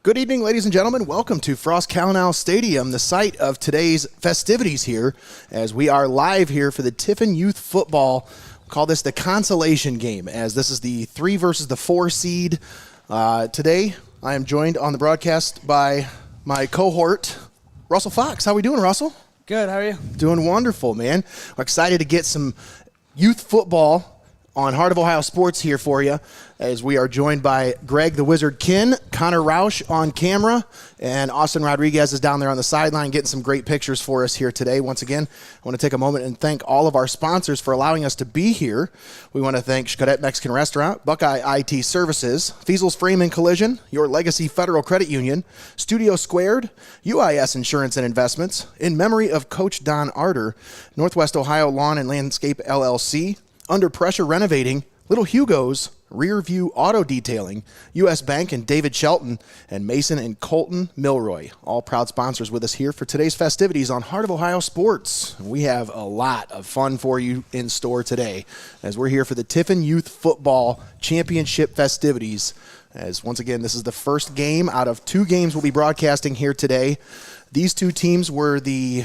Good evening, ladies and gentlemen. Welcome to Frost-Kalnow Stadium, the site of today's festivities here, as we are live here for the Tiffin Youth Football. We call this the consolation game, as this is the 3 versus the 4 seed. Today, I am joined on the broadcast by my cohort, Russell Fox. How we doing, Russell? Good. How are you? Doing wonderful, man. We're excited to get some youth football on Heart of Ohio Sports here for you, as we are joined by Greg the Wizard Kinn, Connor Roush on camera, and Austin Rodriguez is down there on the sideline getting some great pictures for us here today. Once again, I want to take a moment and thank all of our sponsors for allowing us to be here. We want to thank Xcaret Mexican Restaurant, Buckeye IT Services, Feasel's Frame and Collision, Your Legacy Federal Credit Union, Studio Squared, UIS Insurance and Investments, in memory of Coach Don Arter, Northwest Ohio Lawn and Landscape LLC, Under Pressure Renovating, Little Hugo's, Rear View Auto Detailing, U.S. Bank and David Shelton, and Mason and Koltyn Milroy, all proud sponsors with us here for today's festivities on Heart of Ohio Sports. We have a lot of fun for you in store today, as we're here for the Tiffin Youth Football Championship festivities. As once again, this is the first game out of 2 games we'll be broadcasting here today. These 2 teams were the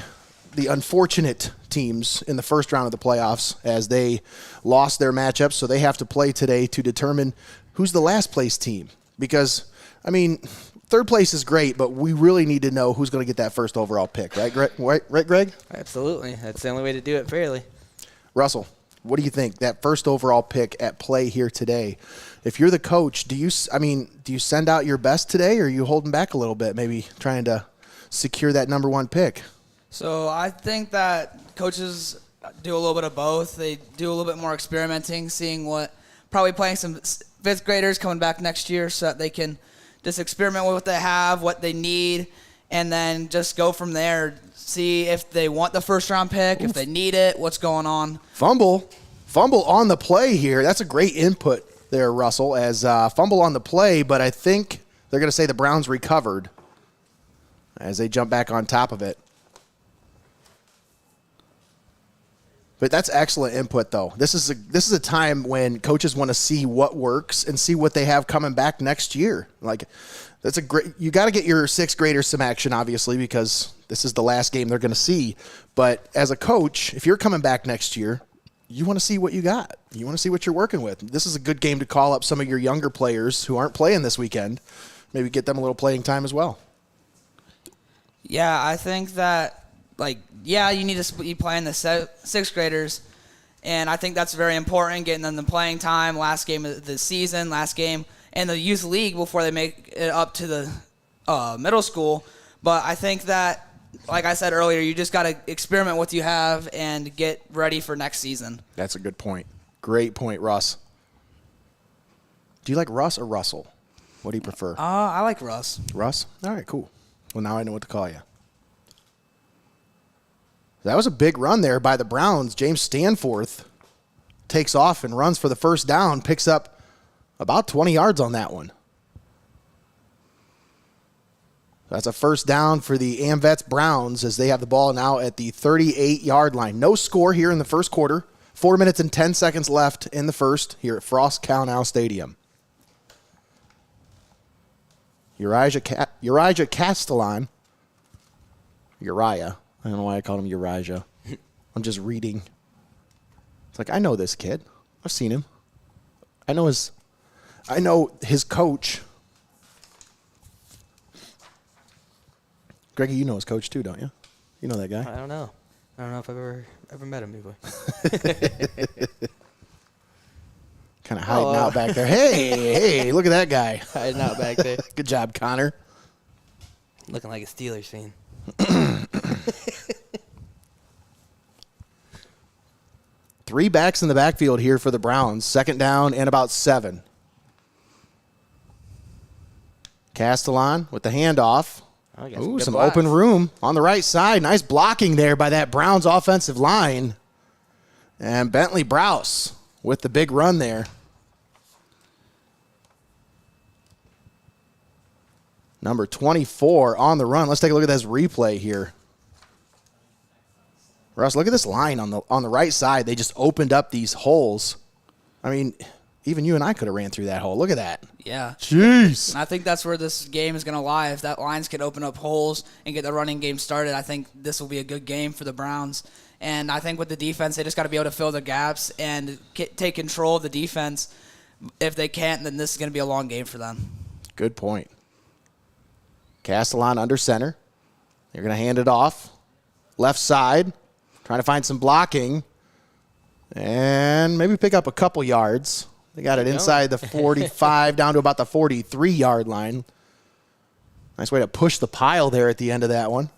unfortunate teams in the first round of the playoffs, as they lost their matchups, so they have to play today to determine who's the last place team. Because, I mean, third place is great, but we really need to know who's going to get that first overall pick, right, Greg? Right, Greg? Absolutely. That's the only way to do it fairly. Russell, what do you think? That first overall pick at play here today. If you're the coach, do you send out your best today, or are you holding back a little bit, maybe trying to secure that number 1 pick? So I think that coaches do a little bit of both. They do a little bit more experimenting, seeing probably playing some 5th graders coming back next year, so that they can just experiment with what they have, what they need, and then just go from there. See if they want the first round pick, if they need it, what's going on. Fumble on the play here. That's a great input there, Russell, as fumble on the play, but I think they're going to say the Browns recovered as they jump back on top of it. But that's excellent input, though. This is a time when coaches want to see what works and see what they have coming back next year. Like, that's a great. You got to get your 6th graders some action, obviously, because this is the last game they're going to see. But as a coach, if you're coming back next year, you want to see what you got. You want to see what you're working with. This is a good game to call up some of your younger players who aren't playing this weekend. Maybe get them a little playing time as well. Yeah, I think that. You need to be playing the 6th graders, and I think that's very important, getting them the playing time, last game of the season, last game in the youth league before they make it up to the middle school. But I think that, like I said earlier, you just got to experiment with what you have and get ready for next season. That's a good point. Great point, Russ. Do you like Russ or Russell? What do you prefer? I like Russ. Russ? All right, cool. Well, now I know what to call you. That was a big run there by the Browns. James Stanforth takes off and runs for the first down, picks up about 20 yards on that one. That's a first down for the AmVets Browns, as they have the ball now at the 38-yard line. No score here in the first quarter. 4 minutes and 10 seconds left in the first here at Frost-Kalnow Stadium. Uriah Castellan. Uriah. I don't know why I called him Uriah. I'm just reading. It's like, I know this kid. I've seen him. I know his coach. Greggy, you know his coach too, don't you? You know that guy. I don't know if I've ever met him before. Kind of hiding out back there. Hey, look at that guy. Hiding out back there. Good job, Connor. Looking like a Steelers fan. 3 backs in the backfield here for the Browns. 2nd down and about 7. Castellan with the handoff. Ooh, some open room on the right side. Nice blocking there by that Browns offensive line. And Bentley Browse with the big run there. Number 24 on the run. Let's take a look at this replay here. Russ, look at this line on the right side. They just opened up these holes. I mean, even you and I could have ran through that hole. Look at that. Yeah. Jeez. And I think that's where this game is going to lie. If that Lions can open up holes and get the running game started, I think this will be a good game for the Browns. And I think with the defense, they just got to be able to fill the gaps and take control of the defense. If they can't, then this is going to be a long game for them. Good point. Castellan under center. They're going to hand it off. Left side. Trying to find some blocking. And maybe pick up a couple yards. They got it inside the 45 down to about the 43-yard line. Nice way to push the pile there at the end of that one.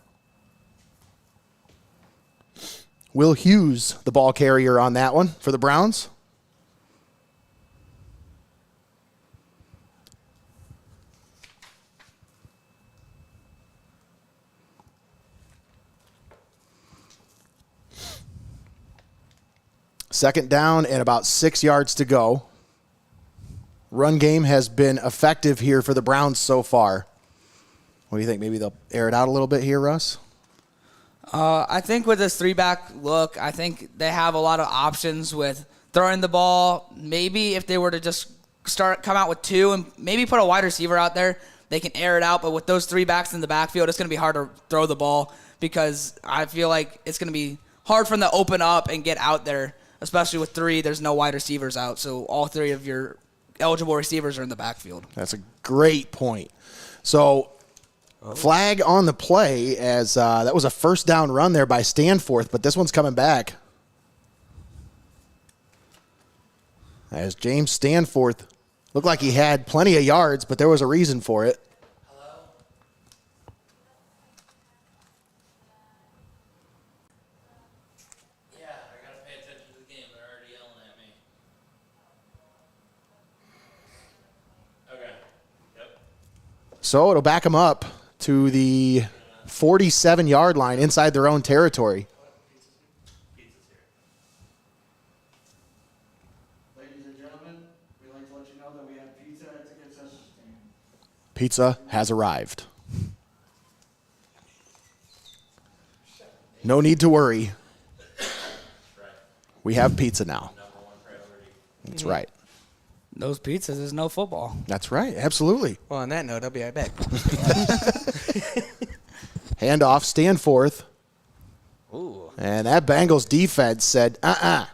Will Hughes, the ball carrier on that one for the Browns. Second down and about 6 yards to go. Run game has been effective here for the Browns so far. What do you think? Maybe they'll air it out a little bit here, Russ? I think with this 3-back look, I think they have a lot of options with throwing the ball. Maybe if they were to just come out with 2 and maybe put a wide receiver out there, they can air it out. But with those 3 backs in the backfield, it's going to be hard to throw the ball because I feel like it's going to be hard for them to open up and get out there, especially with 3. There's no wide receivers out, so all 3 of your eligible receivers are in the backfield. That's a great point. So flag on the play as that was a first down run there by Stanforth, but this one's coming back. As James Stanforth looked like he had plenty of yards, but there was a reason for it. Hello? Yeah, I gotta pay attention to the game. They're already yelling at me. Okay. Yep. So it'll back them up to the 47-yard line inside their own territory. Ladies and gentlemen, we'd like to let you know that we have pizza at the concession stand. Pizza has arrived. No need to worry. We have pizza now. That's right. Those pizzas is no football. That's right. Absolutely. Well, on that note, I'll be right back. Handoff, Stanforth. Ooh. And that Bengals defense said, Yeah,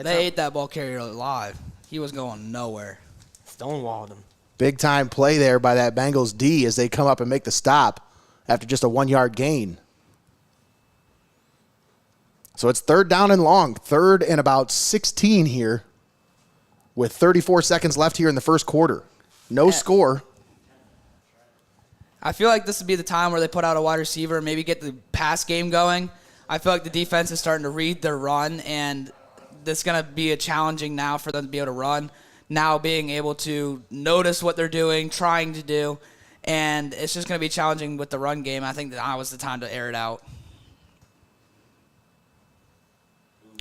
They ate that ball carrier alive. He was going nowhere. stonewalled him. Big time play there by that Bengals D as they come up and make the stop after just a 1-yard gain. So it's 3rd down and long. 3rd and about 16 here with 34 seconds left here in the first quarter. No score. I feel like this would be the time where they put out a wide receiver, maybe get the pass game going. I feel like the defense is starting to read their run, and this is going to be a challenging now for them to be able to run. Now being able to notice what they're doing, trying to do, and it's just going to be challenging with the run game. I think that now was the time to air it out.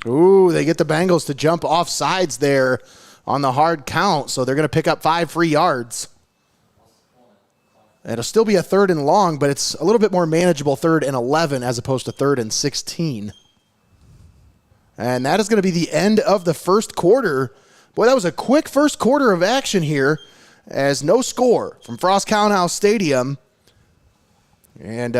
Ooh, they get the Bengals to jump off sides there on the hard count, so they're going to pick up 5 free yards. It'll still be a 3rd and long, but it's a little bit more manageable 3rd and 11 as opposed to 3rd and 16. And that is going to be the end of the first quarter. Boy, that was a quick first quarter of action here as no score from Frost-Kalnow Stadium. And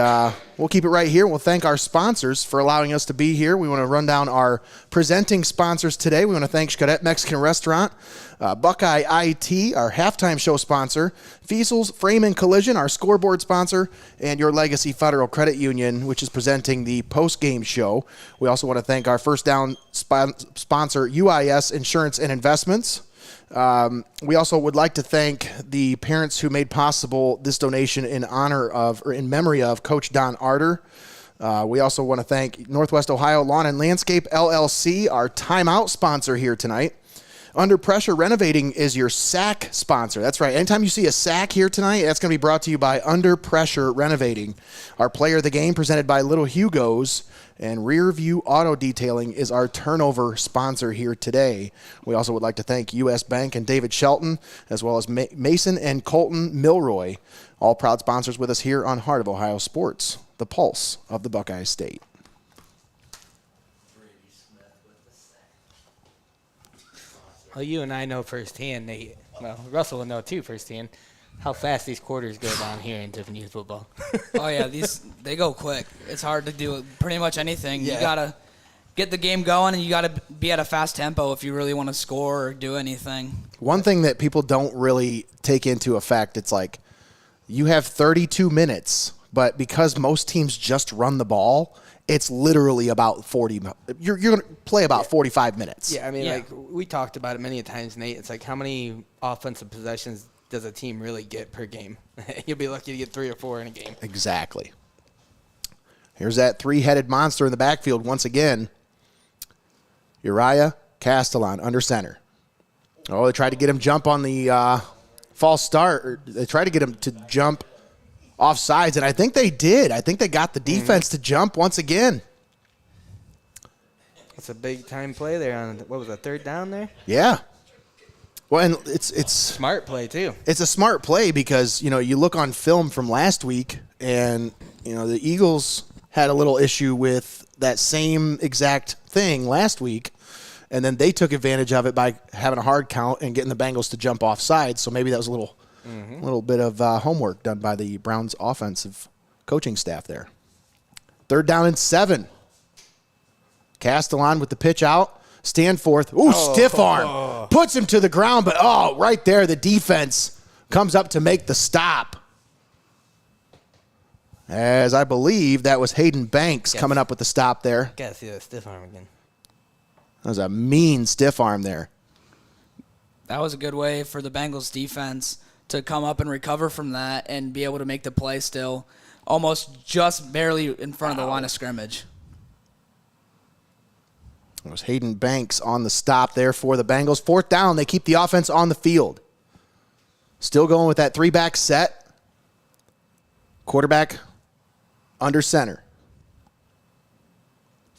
we'll keep it right here. We'll thank our sponsors for allowing us to be here. We want to run down our presenting sponsors today. We want to thank Xcaret Mexican Restaurant, Buckeye IT, our halftime show sponsor, Feasel's Frame and Collision, our scoreboard sponsor, and Your Legacy Federal Credit Union, which is presenting the postgame show. We also want to thank our first down sponsor, UIS Insurance and Investments. We also would like to thank the parents who made possible this donation in honor of, or in memory of, Coach Don Arter. We also want to thank Northwest Ohio Lawn and Landscape LLC, our timeout sponsor here tonight. Under Pressure Renovating is your SAC sponsor. That's right. Anytime you see a SAC here tonight, that's going to be brought to you by Under Pressure Renovating. Our player of the game presented by Little Hugo's. And Rear View Auto Detailing is our turnover sponsor here today. We also would like to thank U.S. Bank and David Shelton, as well as Mason and Koltyn Milroy, all proud sponsors with us here on Heart of Ohio Sports, the pulse of the Buckeye State. Well, you and I know firsthand, Nate. Well, Russell will know too firsthand how fast these quarters go down here in Tiffin youth football. Oh yeah, they go quick. It's hard to do pretty much anything. Yeah. You gotta get the game going, and you gotta be at a fast tempo if you really want to score or do anything. One thing that people don't really take into effect, it's like you have 32 minutes, but because most teams just run the ball, it's literally about 40. You're going to play about 45 minutes. Yeah, I mean, Yeah. like we talked about it many times, Nate. It's like how many offensive possessions does a team really get per game? You'll be lucky to get 3 or 4 in a game. Exactly. Here's that three-headed monster in the backfield once again. Uriah Castellan under center. Oh, they tried to get him jump on the false start. They tried to get him to jump off sides, and I think they did. I think they got the defense to jump once again. That's a big-time play there on, what was that, 3rd down there? Yeah. Well, and it's Smart play, too. it's a smart play because, you know, you look on film from last week and, you know, the Eagles had a little issue with that same exact thing last week, and then they took advantage of it by having a hard count and getting the Bengals to jump off sides. So maybe that was a little bit of homework done by the Browns offensive coaching staff there. 3rd down and 7. Castellan with the pitch out. Stanforth, stiff arm. Puts him to the ground, but, right there, the defense comes up to make the stop. As I believe that was Hayden Banks coming up with the stop there. Gotta see that stiff arm again. That was a mean stiff arm there. That was a good way for the Bengals defense to come up and recover from that and be able to make the play still almost just barely in front of the line of scrimmage. It was Hayden Banks on the stop there for the Bengals. 4th down, they keep the offense on the field. Still going with that 3-back set. Quarterback under center.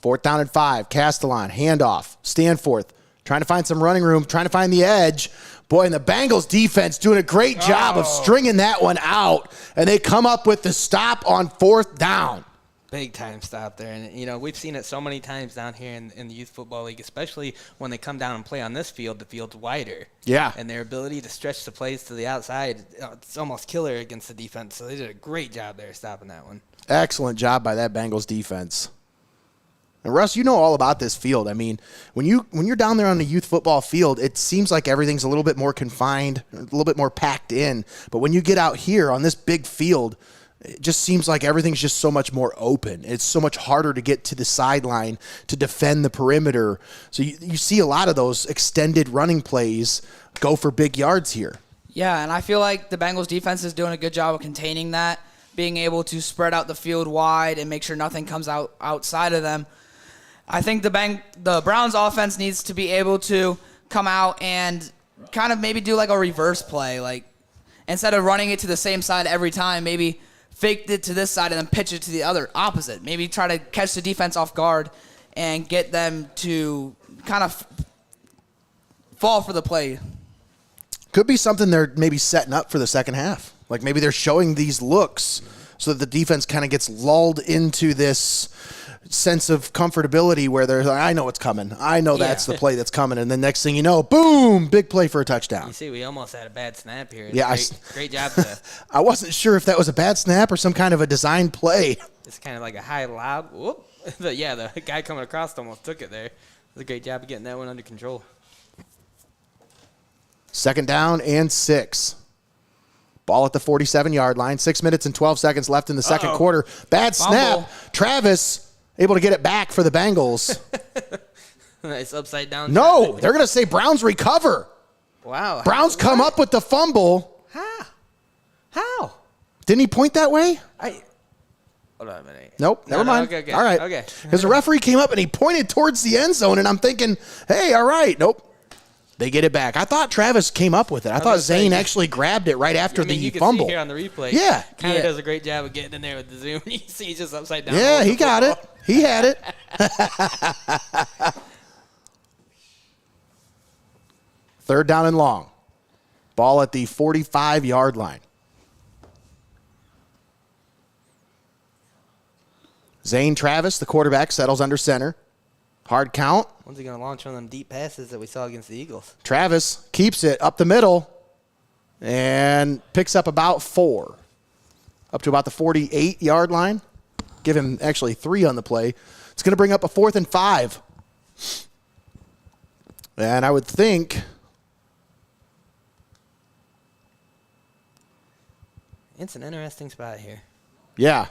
4th down and 5. Castellan, handoff. Stanforth, trying to find some running room, trying to find the edge. Boy, and the Bengals defense doing a great job of stringing that one out, and they come up with the stop on 4th down. Big time stop there. And, you know, we've seen it so many times down here in the Youth Football League, especially when they come down and play on this field, the field's wider. Yeah. And their ability to stretch the plays to the outside, it's almost killer against the defense. So they did a great job there stopping that one. Excellent job by that Bengals defense. And Russ, you know all about this field. I mean, when you're down there on the youth football field, it seems like everything's a little bit more confined, a little bit more packed in. But when you get out here on this big field, it just seems like everything's just so much more open. It's so much harder to get to the sideline to defend the perimeter. So you see a lot of those extended running plays go for big yards here. Yeah, and I feel like the Bengals defense is doing a good job of containing that, being able to spread out the field wide and make sure nothing comes out outside of them. I think the Browns offense needs to be able to come out and kind of maybe do like a reverse play. Like instead of running it to the same side every time, maybe fake it to this side and then pitch it to the other opposite. Maybe try to catch the defense off guard and get them to kind of fall for the play. Could be something they're maybe setting up for the second half. Like maybe they're showing these looks so that the defense kind of gets lulled into this sense of comfortability where they're like, I know what's coming. I know that's the play that's coming. And then next thing you know, boom, big play for a touchdown. You see, we almost had a bad snap here. Yeah, Great job. To, I wasn't sure if that was a bad snap or some kind of a design play. it's kind of like a high loud. Whoop. But yeah, the guy coming across almost took it there. It was a great job of getting that one under control. 2nd down and 6. Ball at the 47-yard line. 6 minutes and 12 seconds left in the second quarter. Bad snap. Fumble. Travis able to get it back for the Bengals. Nice upside down. No, they're going to say Browns recover. Wow. Browns come up with the fumble. How? Didn't he point that way? Hold on a minute. Nope, never mind. Okay. All right. Okay. Because the referee came up and he pointed towards the end zone, and I'm thinking, hey, all right. Nope. They get it back. I thought Travis came up with it. I thought Zane actually grabbed it right after the you can fumble. see here on the replay. Yeah. Kind of does a great job of getting in there with the zoom. You see he's just upside down. Yeah, he got it. He had it. 3rd down and long. Ball at the 45-yard line. Zane Travis, the quarterback, settles under center. Hard count. When's he going to launch one of them deep passes that we saw against the Eagles? Travis keeps it up the middle and picks up about 4. Up to about the 48-yard line. Give him actually 3 on the play. It's going to bring up a 4th and 5. And I would think it's an interesting spot here. Yeah.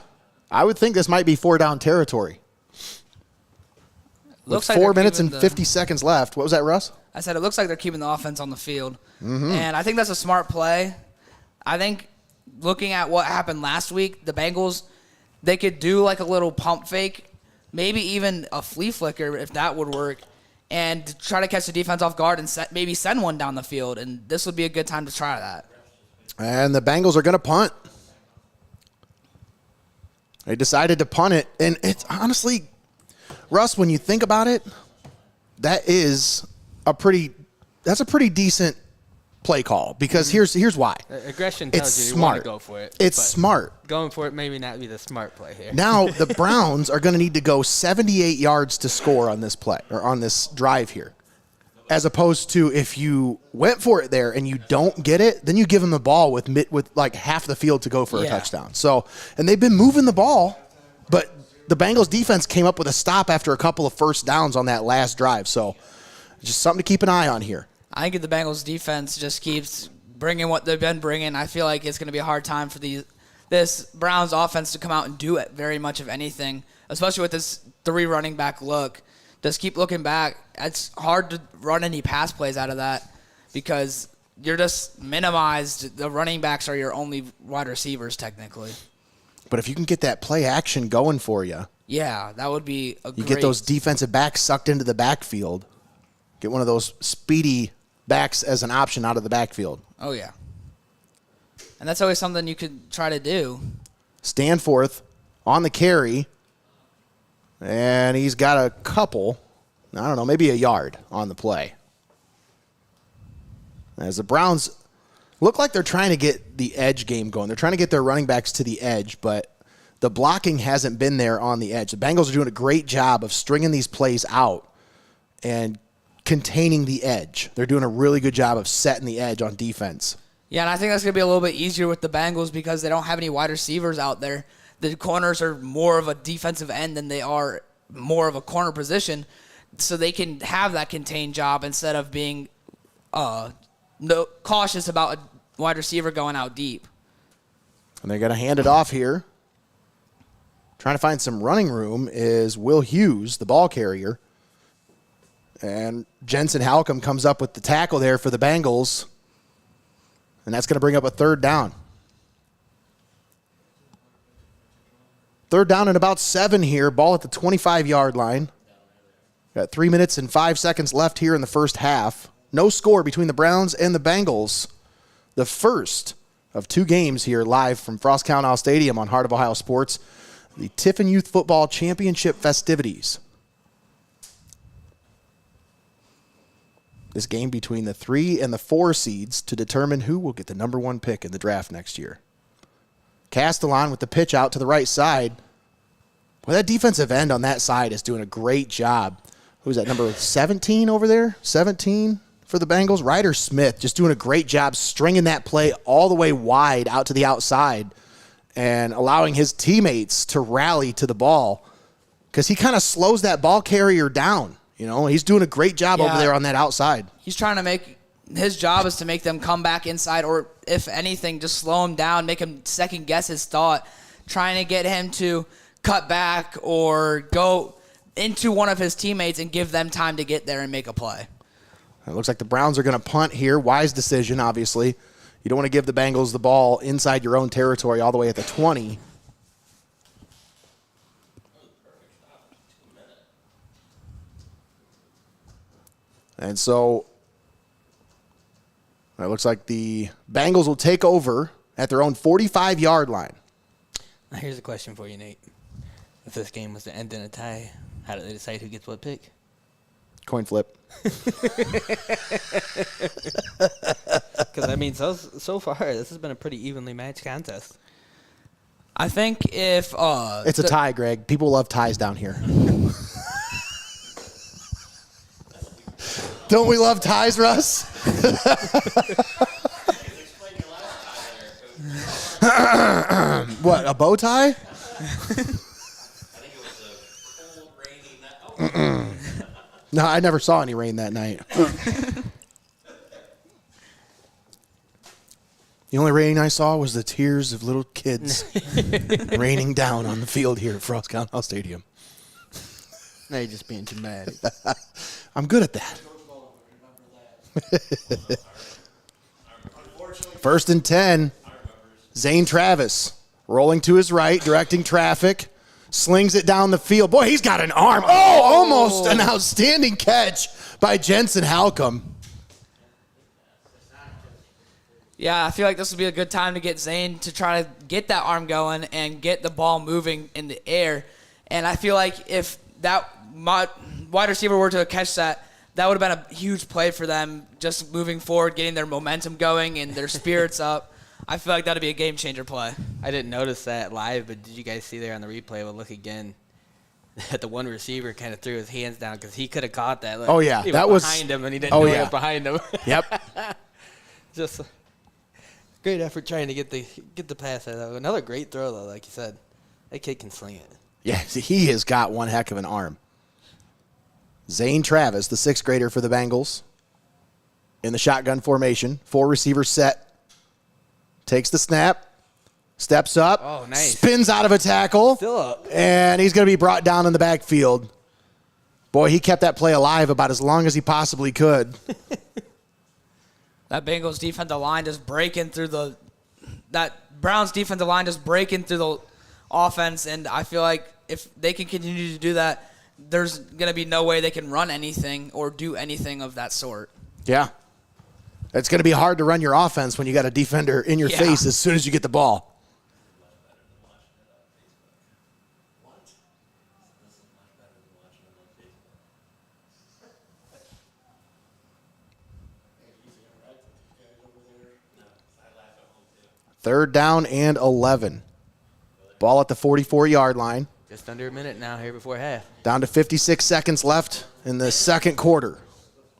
I would think this might be 4-down territory. With Looks like 4 they're minutes and keeping 50 seconds left. What was that, Russ? I said it looks like they're keeping the offense on the field. And I think that's a smart play. I think looking at what happened last week, the Bengals, they could do like a little pump fake, maybe even a flea flicker if that would work, and try to catch the defense off guard and maybe send one down the field. And this would be a good time to try that. And the Bengals are going to punt. They decided to punt it. And it's honestly, Russ, when you think about it, that's a pretty decent play call. Because here's why. Aggression It's tells you smart. want to go for it. It's but smart. Going for it maybe not be the smart play here. Now the Browns are going to need to go 78 yards to score on this play or on this drive here. As opposed to if you went for it there and you don't get it, then you give them the ball with like half the field to go for a touchdown. So, and they've been moving the ball, but the Bengals defense came up with a stop after a couple of first downs on that last drive. So, just something to keep an eye on here. I think if the Bengals defense just keeps bringing what they've been bringing, I feel like it's going to be a hard time for this Browns offense to come out and do it very much of anything, especially with this 3 running back look. Just keep looking back. It's hard to run any pass plays out of that because you're just minimized. The running backs are your only wide receivers technically. But if you can get that play action going for you, yeah, that would be a you great. get those defensive backs sucked into the backfield. Get one of those speedy backs as an option out of the backfield. Oh, yeah. And that's always something you could try to do. Stanforth on the carry. And he's got a couple, I don't know, maybe a yard on the play. As the Browns look like they're trying to get the edge game going. They're trying to get their running backs to the edge, but the blocking hasn't been there on the edge. The Bengals are doing a great job of stringing these plays out and containing the edge. They're doing a really good job of setting the edge on defense. Yeah, and I think that's going to be a little bit easier with the Bengals because they don't have any wide receivers out there. The corners are more of a defensive end than they are more of a corner position, so they can have that contained job instead of being cautious about a wide receiver going out deep. And they're going to hand it off here. Trying to find some running room is Will Hughes, the ball carrier. And Jensen Halcomb comes up with the tackle there for the Bengals. And that's going to bring up a 3rd down. 3rd down and about 7 here. Ball at the 25-yard line. Got 3 minutes and 5 seconds left here in the first half. No score between the Browns and the Bengals. The first of 2 games here live from Frost-Kalnow Stadium on Heart of Ohio Sports. The Tiffin Youth Football Championship festivities. This game between the 3 and the 4 seeds to determine who will get the number 1 pick in the draft next year. Castellan with the pitch out to the right side. Well, that defensive end on that side is doing a great job. Who's that, number 17 over there? 17 for the Bengals. Ryder Smith just doing a great job stringing that play all the way wide out to the outside and allowing his teammates to rally to the ball because he kind of slows that ball carrier down. You know, he's doing a great job over there on that outside. He's trying to make his job is to make them come back inside or, if anything, just slow him down, make him second-guess his thought, trying to get him to cut back or go into one of his teammates and give them time to get there and make a play. It looks like the Browns are going to punt here. Wise decision, obviously. You don't want to give the Bengals the ball inside your own territory all the way at the 20. And so it looks like the Bengals will take over at their own 45-yard line. Now here's a question for you, Nate. If this game was to end in a tie, how do they decide who gets what pick? Coin flip. Because, I mean, so far, this has been a pretty evenly matched contest. I think if It's a tie, Greg. People love ties down here. Don't we love ties, Russ? What, a bow tie? No, I never saw any rain that night. The only rain I saw was the tears of little kids raining down on the field here at Frost-Kalnow Stadium. Now you're just being dramatic. I'm good at that. First and 10. Zane Travis rolling to his right, directing traffic. Slings it down the field. Boy, he's got an arm. Oh, almost an outstanding catch by Jensen Halcomb. Yeah, I feel like this would be a good time to get Zane to try to get that arm going and get the ball moving in the air. And I feel like if that wide receiver were to catch that, that would have been a huge play for them, just moving forward, getting their momentum going and their spirits up. I feel like that would be a game-changer play. I didn't notice that live, but did you guys see there on the replay? We'll look again. That the one receiver kind of threw his hands down because he could have caught that. Like, oh, yeah. he That was was behind him, and he didn't know it was behind him. Yep. Just great effort trying to get the pass out of that. Another great throw, though, like you said. That kid can sling it. Yeah, he has got one heck of an arm. Zane Travis, the sixth grader for the Bengals, in the shotgun formation. 4 receivers set. Takes the snap. Steps up. Oh, nice. Spins out of a tackle. Still up. And he's going to be brought down in the backfield. Boy, he kept that play alive about as long as he possibly could. That Bengals defensive line just breaking through that Browns defensive line just breaking through the offense, and I feel like if they can continue to do that, there's going to be no way they can run anything or do anything of that sort. Yeah. It's going to be hard to run your offense when you got a defender in your face as soon as you get the ball. Third down and 11. Ball at the 44-yard line. Just under a minute now here before half. Down to 56 seconds left in the second quarter.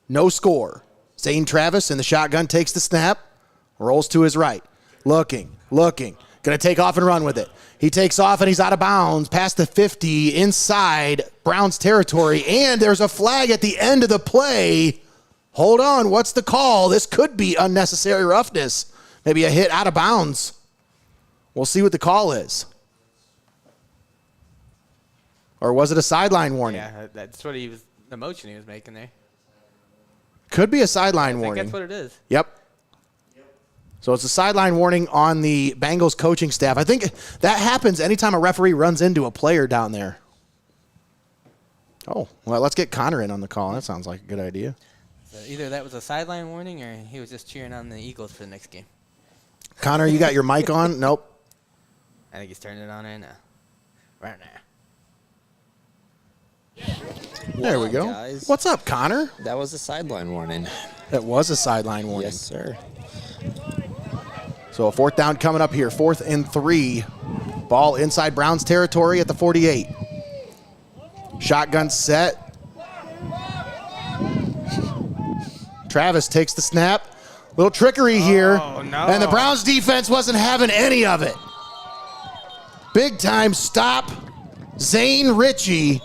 No score. Zane Travis in the shotgun takes the snap, rolls to his right. Looking. Going to take off and run with it. He takes off and he's out of bounds past the 50 inside Browns territory. And there's a flag at the end of the play. Hold on, what's the call? This could be unnecessary roughness. Maybe a hit out of bounds. We'll see what the call is. Or was it a sideline warning? Yeah, that's what the motion he was making there. Could be a sideline I think warning. that's what it is. Yep. So it's a sideline warning on the Bengals coaching staff. I think that happens anytime a referee runs into a player down there. Oh, well, let's get Connor in on the call. That sounds like a good idea. So either that was a sideline warning or he was just cheering on the Eagles for the next game. Connor, you got your mic on? Nope. I think he's turning it on right now. Right now. There we go. Guys. What's up, Connor? That was a sideline warning. That was a sideline warning. Yes, sir. So a fourth down coming up here. 4th and 3. Ball inside Browns territory at the 48. Shotgun set. Travis takes the snap. Little trickery here. Oh, no. And the Browns defense wasn't having any of it. Big time stop. Zane Ritchie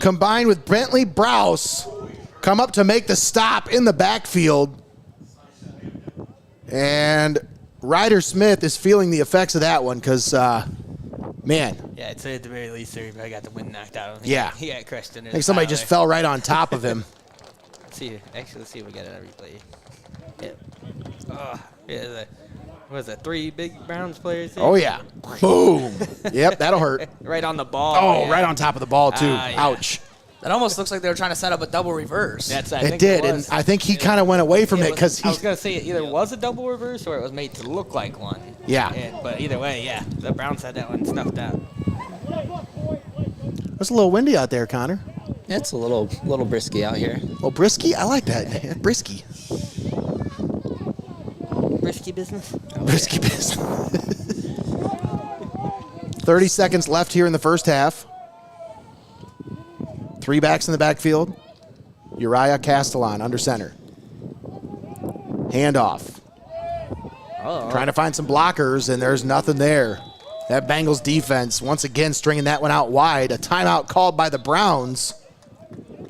combined with Bentley Browse come up to make the stop in the backfield. And Ryder Smith is feeling the effects of that one because, man. Yeah, I'd say at the very least there, I got the wind knocked out of him. Yeah. He got crushed in it. I think somebody just fell right on top of him. Let's see if we got it on replay. Yeah. Yeah, was it 3 big Browns players here? Oh, yeah. Boom. Yep, that'll hurt. Right on the ball. Oh, yeah. right on top of the ball, too. Yeah. Ouch. That almost looks like they were trying to set up a double reverse. It did, and I think he kind of went away from it because he. I was going to say it either was a double reverse or it was made to look like one. Yeah. But either way, yeah, the Browns had that one snuffed out. It's a little windy out there, Connor. It's a little brisky out here. Oh, brisky? I like that. Brisky. Risky business? Brisky business. 30 seconds left here in the first half. 3 backs in the backfield. Uriah Castellan under center. Handoff. Trying to find some blockers, and there's nothing there. That Bengals defense, once again, stringing that one out wide. A timeout called by the Browns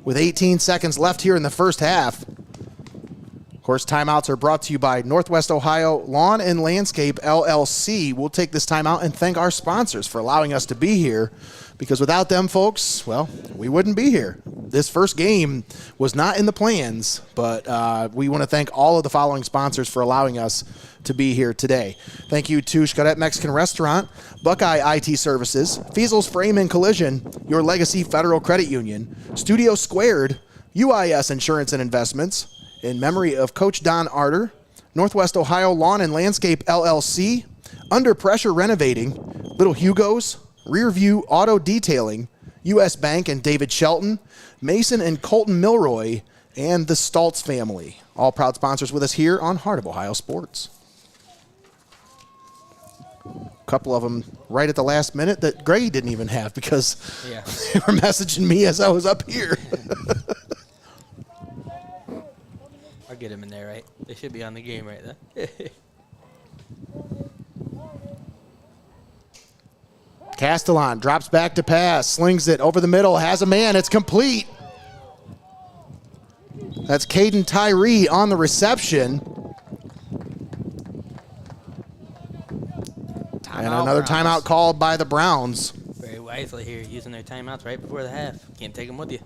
with 18 seconds left here in the first half. Of course, timeouts are brought to you by Northwest Ohio Lawn and Landscape, LLC. We'll take this timeout and thank our sponsors for allowing us to be here, because without them, folks, well, we wouldn't be here. This first game was not in the plans, but we want to thank all of the following sponsors for allowing us to be here today. Thank you to Xcaret Mexican Restaurant, Buckeye IT Services, Feasel's Frame and Collision, Your Legacy Federal Credit Union, Studio Squared, UIS Insurance and Investments, in memory of Coach Don Arter, Northwest Ohio Lawn and Landscape LLC, Under Pressure Renovating, Little Hugo's, Rear View Auto Detailing, U.S. Bank and David Shelton, Mason and Koltyn Milroy, and the Stoltz family. All proud sponsors with us here on Heart of Ohio Sports. A couple of them right at the last minute that Greggy didn't even have because they were messaging me as I was up here. I'll get him in there, right? They should be on the game right there. Castellan drops back to pass, slings it over the middle, has a man, it's complete. That's Caden Tyree on the reception. And another timeout called by the Browns. Very wisely here, using their timeouts right before the half. Can't take them with you.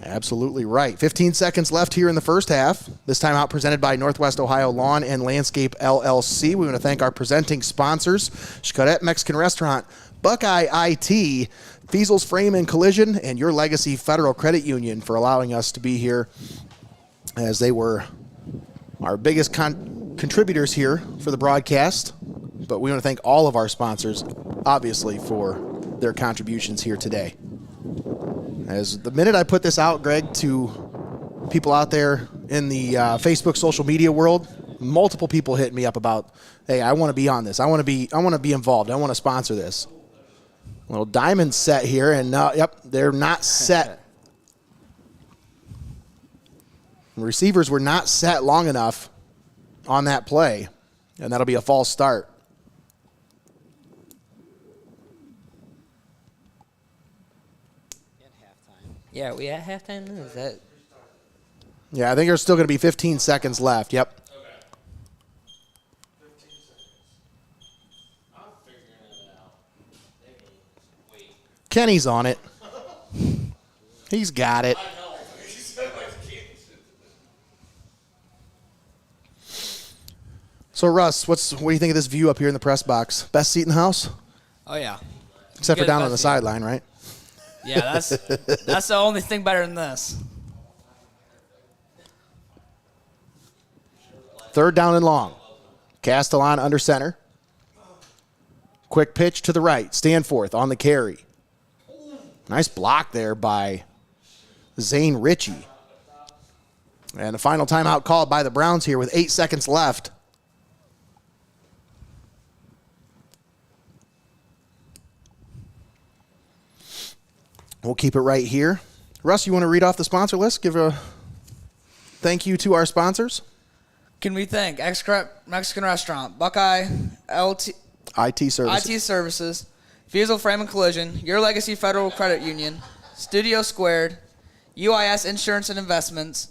Absolutely right. 15 seconds left here in the first half. This timeout presented by Northwest Ohio Lawn and Landscape LLC. We want to thank our presenting sponsors, Xcaret Mexican Restaurant, Buckeye IT, Feasel's Frame and Collision, and Your Legacy Federal Credit Union for allowing us to be here, as they were our biggest contributors here for the broadcast. But we want to thank all of our sponsors, obviously, for their contributions here today. As the minute I put this out, Greg, to people out there in the Facebook social media world, multiple people hit me up about, hey, I want to be on this. I want to be involved. I want to sponsor this. Little diamond set here, and yep, they're not set. The receivers were not set long enough on that play, and that'll be a false start. Yeah, we at halftime? Is that? Yeah, I think there's still going to be 15 seconds left. Yep. Okay. 15 seconds. I'm figuring it out. Wait. Kenny's on it. He's got it. I know. He said like kids. So, Russ, what do you think of this view up here in the press box? Best seat in the house? Oh, yeah. Except for Good down on best the seat. sideline, right? Yeah, that's the only thing better than this. Third down and long. Castellan under center. Quick pitch to the right. Stanforth on the carry. Nice block there by Zane Ritchie. And the final timeout called by the Browns here with 8 seconds left. We'll keep it right here. Russ, you want to read off the sponsor list? Give a thank you to our sponsors. Can we thank Xcaret Mexican Restaurant, Buckeye IT Services. IT Services, Feasel Frame and Collision, Your Legacy Federal Credit Union, Studio Squared, UIS Insurance and Investments,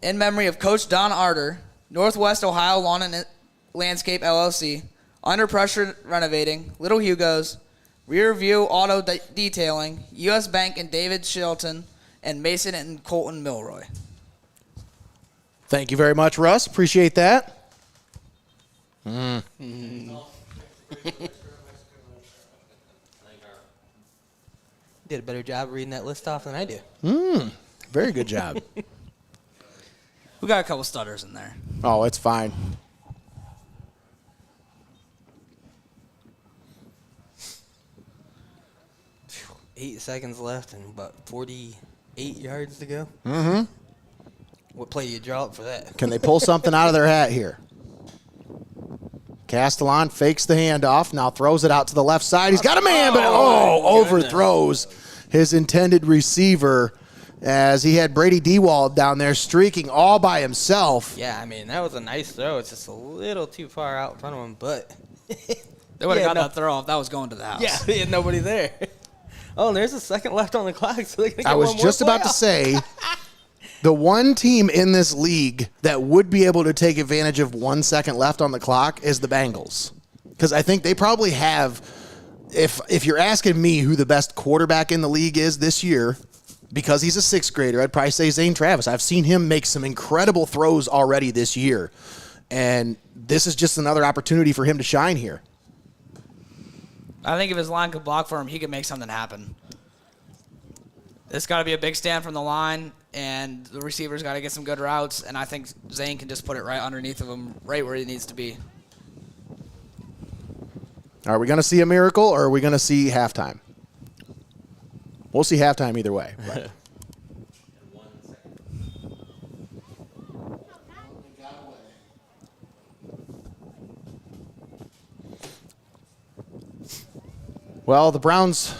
in memory of Coach Don Arter, Northwest Ohio Lawn and Landscape LLC, Under Pressure Renovating, Little Hugo's, Rear View Auto Detailing, U.S. Bank and David Shelton, and Mason and Koltyn Milroy. Thank you very much, Russ. Appreciate that. Did a better job reading that list off than I do. Very good job. We got a couple stutters in there. Oh, it's fine. Eight seconds left and about 48 yards to go. Mm-hmm. What play do you draw up for that? Can they pull something out of their hat here? Castellan fakes the handoff, now throws it out to the left side. He's got a man, but overthrows his intended receiver. as he had Brady Dewald down there streaking all by himself. Yeah, I mean, that was a nice throw. It's just a little too far out in front of him, but They would have got that throw if that was going to the house. yeah, he had nobody there. Oh, and there's a second left on the clock, so they're going to get I was one more just about to playoff. say, the one team in this league that would be able to take advantage of 1 second left on the clock is the Bengals. Because I think they probably have, if you're asking me who the best quarterback in the league is this year, because he's a sixth grader, I'd probably say Zane Travis. I've seen him make some incredible throws already this year. And this is just another opportunity for him to shine here. I think if his line could block for him, he could make something happen. It's got to be a big stand from the line, and the receiver's got to get some good routes, and I think Zane can just put it right underneath of him, right where he needs to be. Are we going to see a miracle, or are we going to see halftime? We'll see halftime either way. But. Well, the Browns,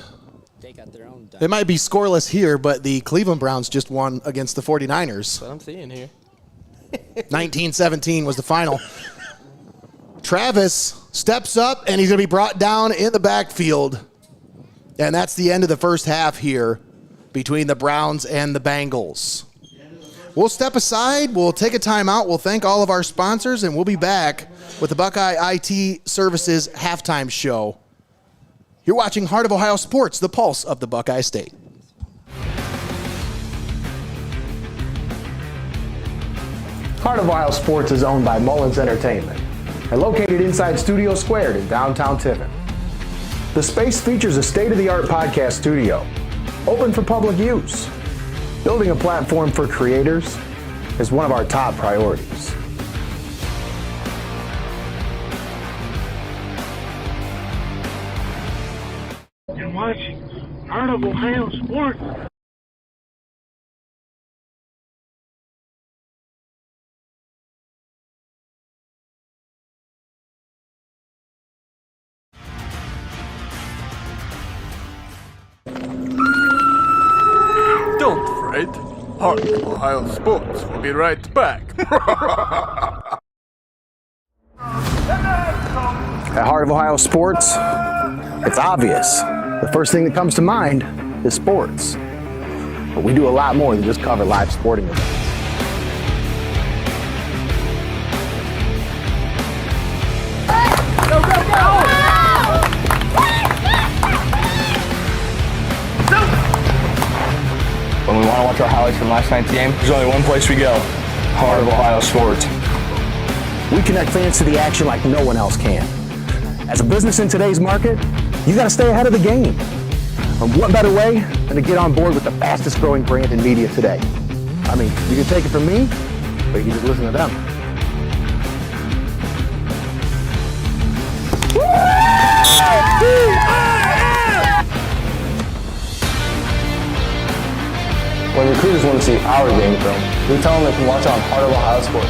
They got their own done. it might be scoreless here, but the Cleveland Browns just won against the 49ers. That's what I'm seeing here. 19-17 was the final. Travis steps up, and he's going to be brought down in the backfield. And that's the end of the first half here between the Browns and the Bengals. We'll step aside. We'll take a timeout. We'll thank all of our sponsors, and we'll be back with the Buckeye IT Services halftime show. You're watching Heart of Ohio Sports, the pulse of the Buckeye State. Heart of Ohio Sports is owned by Mullins Entertainment and located inside Studio Squared in downtown Tiffin. The space features a state-of-the-art podcast studio, open for public use. Building a platform for creators is one of our top priorities. You're watching Heart of Ohio Sports. Don't fret. Heart of Ohio Sports will be right back. At Heart of Ohio Sports, it's obvious. The first thing that comes to mind is sports. But we do a lot more than just cover live sporting events. When we want to watch our highlights from last night's game, there's only one place we go. Heart of Ohio Sports. We connect fans to the action like no one else can. As a business in today's market, you got to stay ahead of the game. And what better way than to get on board with the fastest growing brand in media today? I mean, you can take it from me, but you can just listen to them. When recruiters want to see our game film, we tell them they can watch on Heart of Ohio Sports.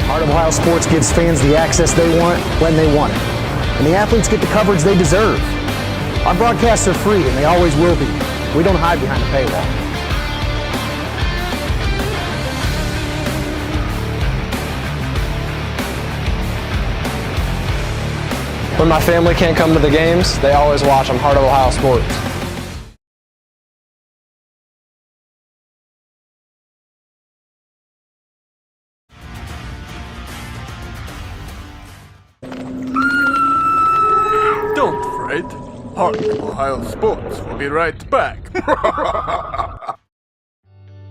Heart of Ohio Sports gives fans the access they want when they want it. And the athletes get the coverage they deserve. Our broadcasts are free and they always will be. We don't hide behind a paywall. When my family can't come to the games, they always watch on Heart of Ohio Sports. Don't fret. Heart of Ohio Sports will be right back.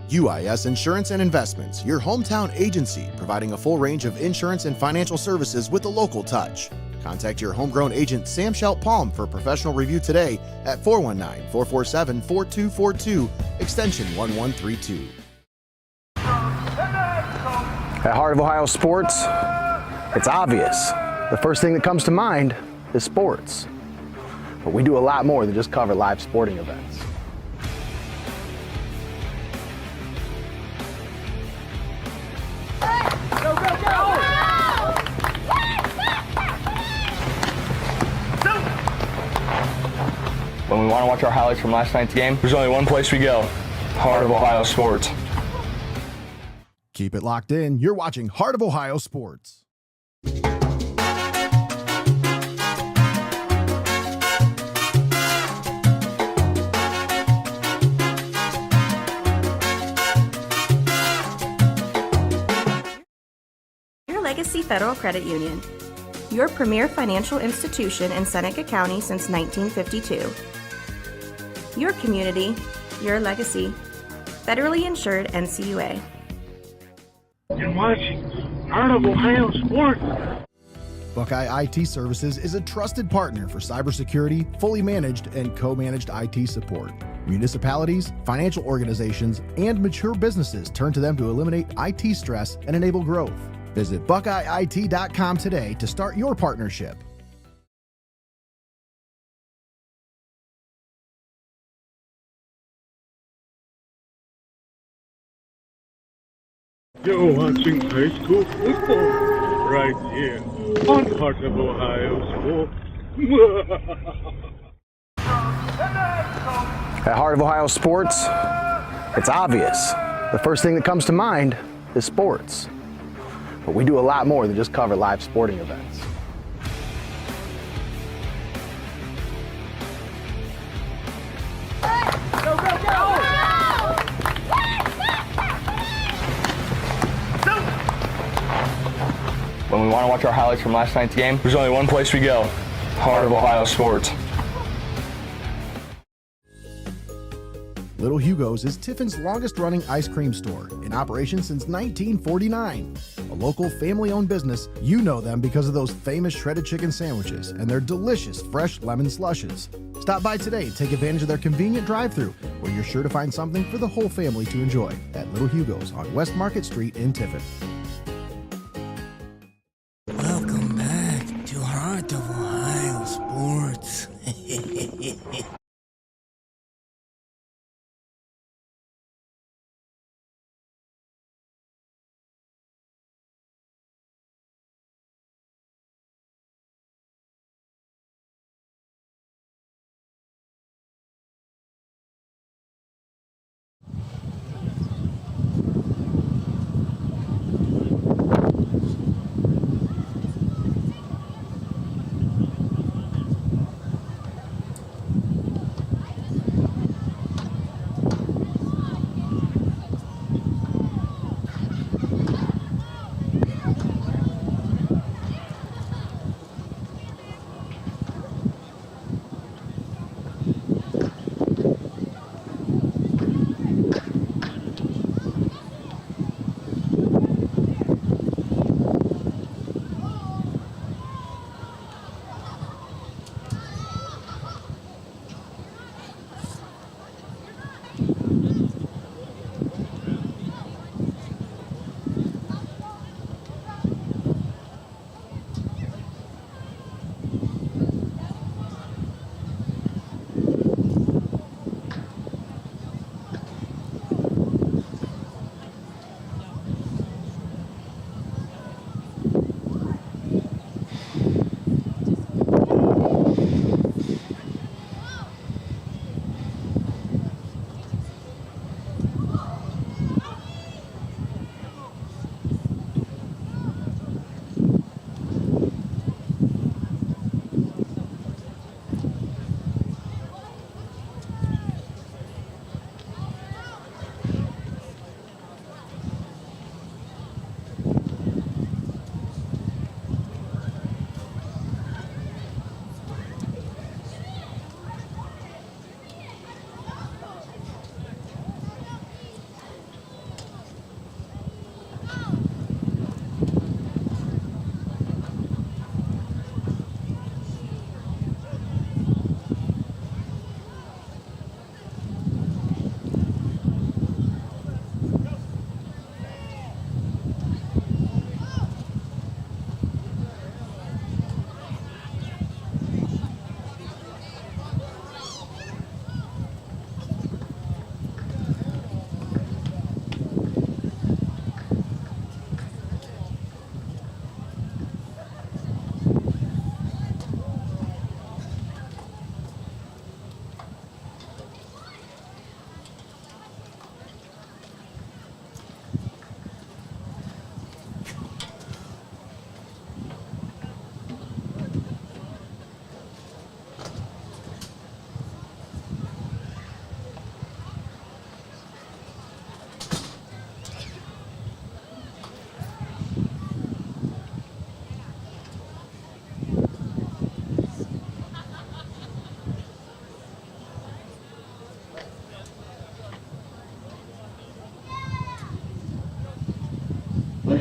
UIS Insurance and Investments, your hometown agency providing a full range of insurance and financial services with a local touch. Contact your homegrown agent Sam Schelt Palm for a professional review today at 419-447-4242, extension 1132. At Heart of Ohio Sports, it's obvious. The first thing that comes to mind is sports. But we do a lot more than just cover live sporting events. When we want to watch our highlights from last night's game, there's only one place we go. Heart of Ohio Sports. Keep it locked in. You're watching Heart of Ohio Sports. Your Legacy Federal Credit Union, your premier financial institution in Seneca County since 1952. Your community, your legacy. Federally insured NCUA. You're watching Heart of Ohio Sports. Buckeye IT Services is a trusted partner for cybersecurity, fully managed and co-managed IT support. Municipalities, financial organizations, and mature businesses turn to them to eliminate IT stress and enable growth. Visit BuckeyeIT.com today to start your partnership. You're watching high school football right here on Heart of Ohio Sports. At Heart of Ohio Sports, it's obvious. The first thing that comes to mind is sports. But we do a lot more than just cover live sporting events. Go, go, go! When we want to watch our highlights from last night's game, there's only one place we go. Heart of Ohio Sports. Little Hugo's is Tiffin's longest-running ice cream store, in operation since 1949. A local family-owned business, you know them because of those famous shredded chicken sandwiches and their delicious fresh lemon slushes. Stop by today and take advantage of their convenient drive-thru, where you're sure to find something for the whole family to enjoy at Little Hugo's on West Market Street in Tiffin. Welcome back to Heart of Ohio Sports.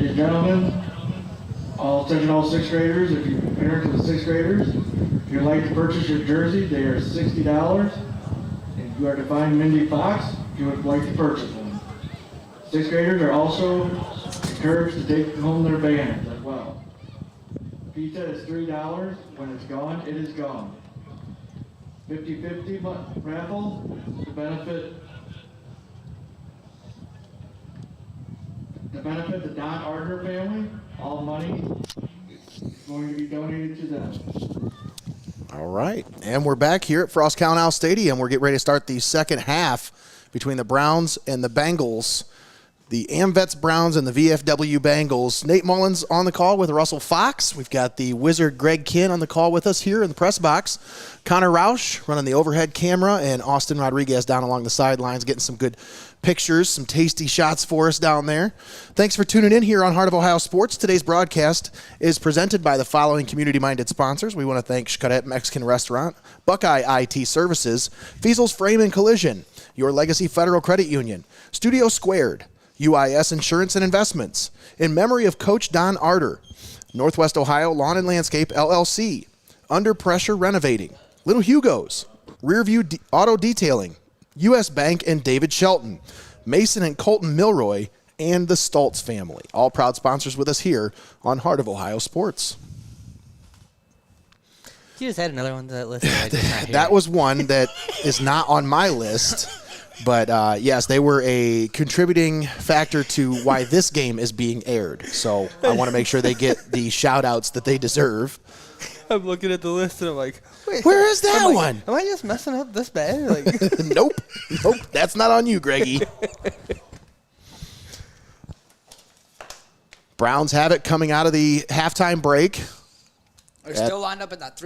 Ladies and gentlemen, attention all sixth graders, if you parents of the sixth graders, if you'd like to purchase your jersey, they are $60. And you are to find Mindy Fox if you would like to purchase one. Sixth graders are also encouraged to take home their bands as well. Pizza is $3. When it's gone, it is gone. 50-50 raffle to benefit the Don Ardner family. All money is going to be donated to them. All right, and we're back here at Frost-Kalnow Stadium. We're getting ready to start the second half between the Browns and the Bengals. The AmVets Browns and the VFW Bengals. Nate Mullins on the call with Russell Fox. We've got the Wizard Greg Kinn on the call with us here in the press box. Connor Roush running the overhead camera, and Austin Rodriguez down along the sidelines getting some good pictures, some tasty shots for us down there. Thanks for tuning in here on Heart of Ohio Sports. Today's broadcast is presented by the following community-minded sponsors. We want to thank Xcaret Mexican Restaurant, Buckeye IT Services, Feasel's Frame and Collision, Your Legacy Federal Credit Union, Studio Squared, UIS Insurance and Investments, in memory of Coach Don Arter, Northwest Ohio Lawn and Landscape LLC, Under Pressure Renovating, Little Hugo's, Rearview Auto Detailing, U.S. Bank and David Shelton, Mason and Koltyn Milroy, and the Stoltz family. All proud sponsors with us here on Heart of Ohio Sports. You just had another one to that list. That was one that is not on my list. But, yes, they were a contributing factor to why this game is being aired. So I want to make sure they get the shout-outs that they deserve. I'm looking at the list, and I'm like, wait, where is that one? Am I just messing up this bad? Like, Nope. That's not on you, Greggy. Browns have it coming out of the halftime break. They're still lined up in that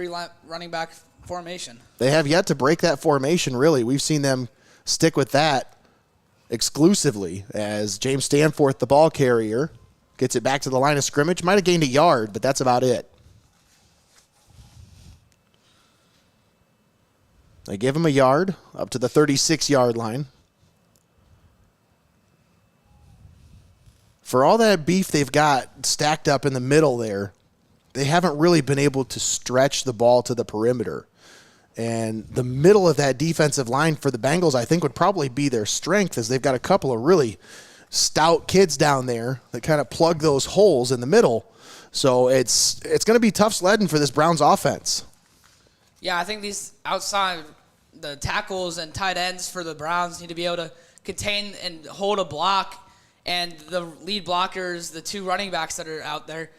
running back formation. They have yet to break that formation, really. We've seen them stick with that exclusively as James Stanforth, the ball carrier, gets it back to the line of scrimmage. Might have gained a yard, but that's about it. They give him a yard up to the 36-yard line. For all that beef they've got stacked up in the middle there, they haven't really been able to stretch the ball to the perimeter. And the middle of that defensive line for the Bengals, I think, would probably be their strength, as they've got a couple of really stout kids down there that kind of plug those holes in the middle. So it's going to be tough sledding for this Browns offense. Yeah, I think these outside, the tackles and tight ends for the Browns need to be able to contain and hold a block. And the lead blockers, the two running backs that are out there,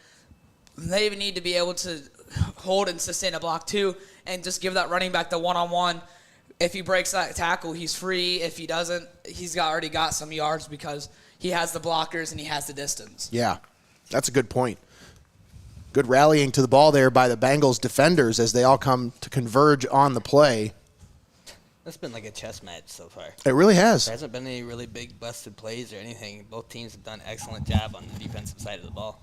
they even need to be able to hold and sustain a block too, and just give that running back the one-on-one. If he breaks that tackle, he's free. If he doesn't, he's already got some yards because he has the blockers and he has the distance. Yeah, that's a good point. Good rallying to the ball there by the Bengals defenders as they all come to converge on the play. That's been like a chess match so far. It really has. There hasn't been any really big busted plays or anything. Both teams have done an excellent job on the defensive side of the ball.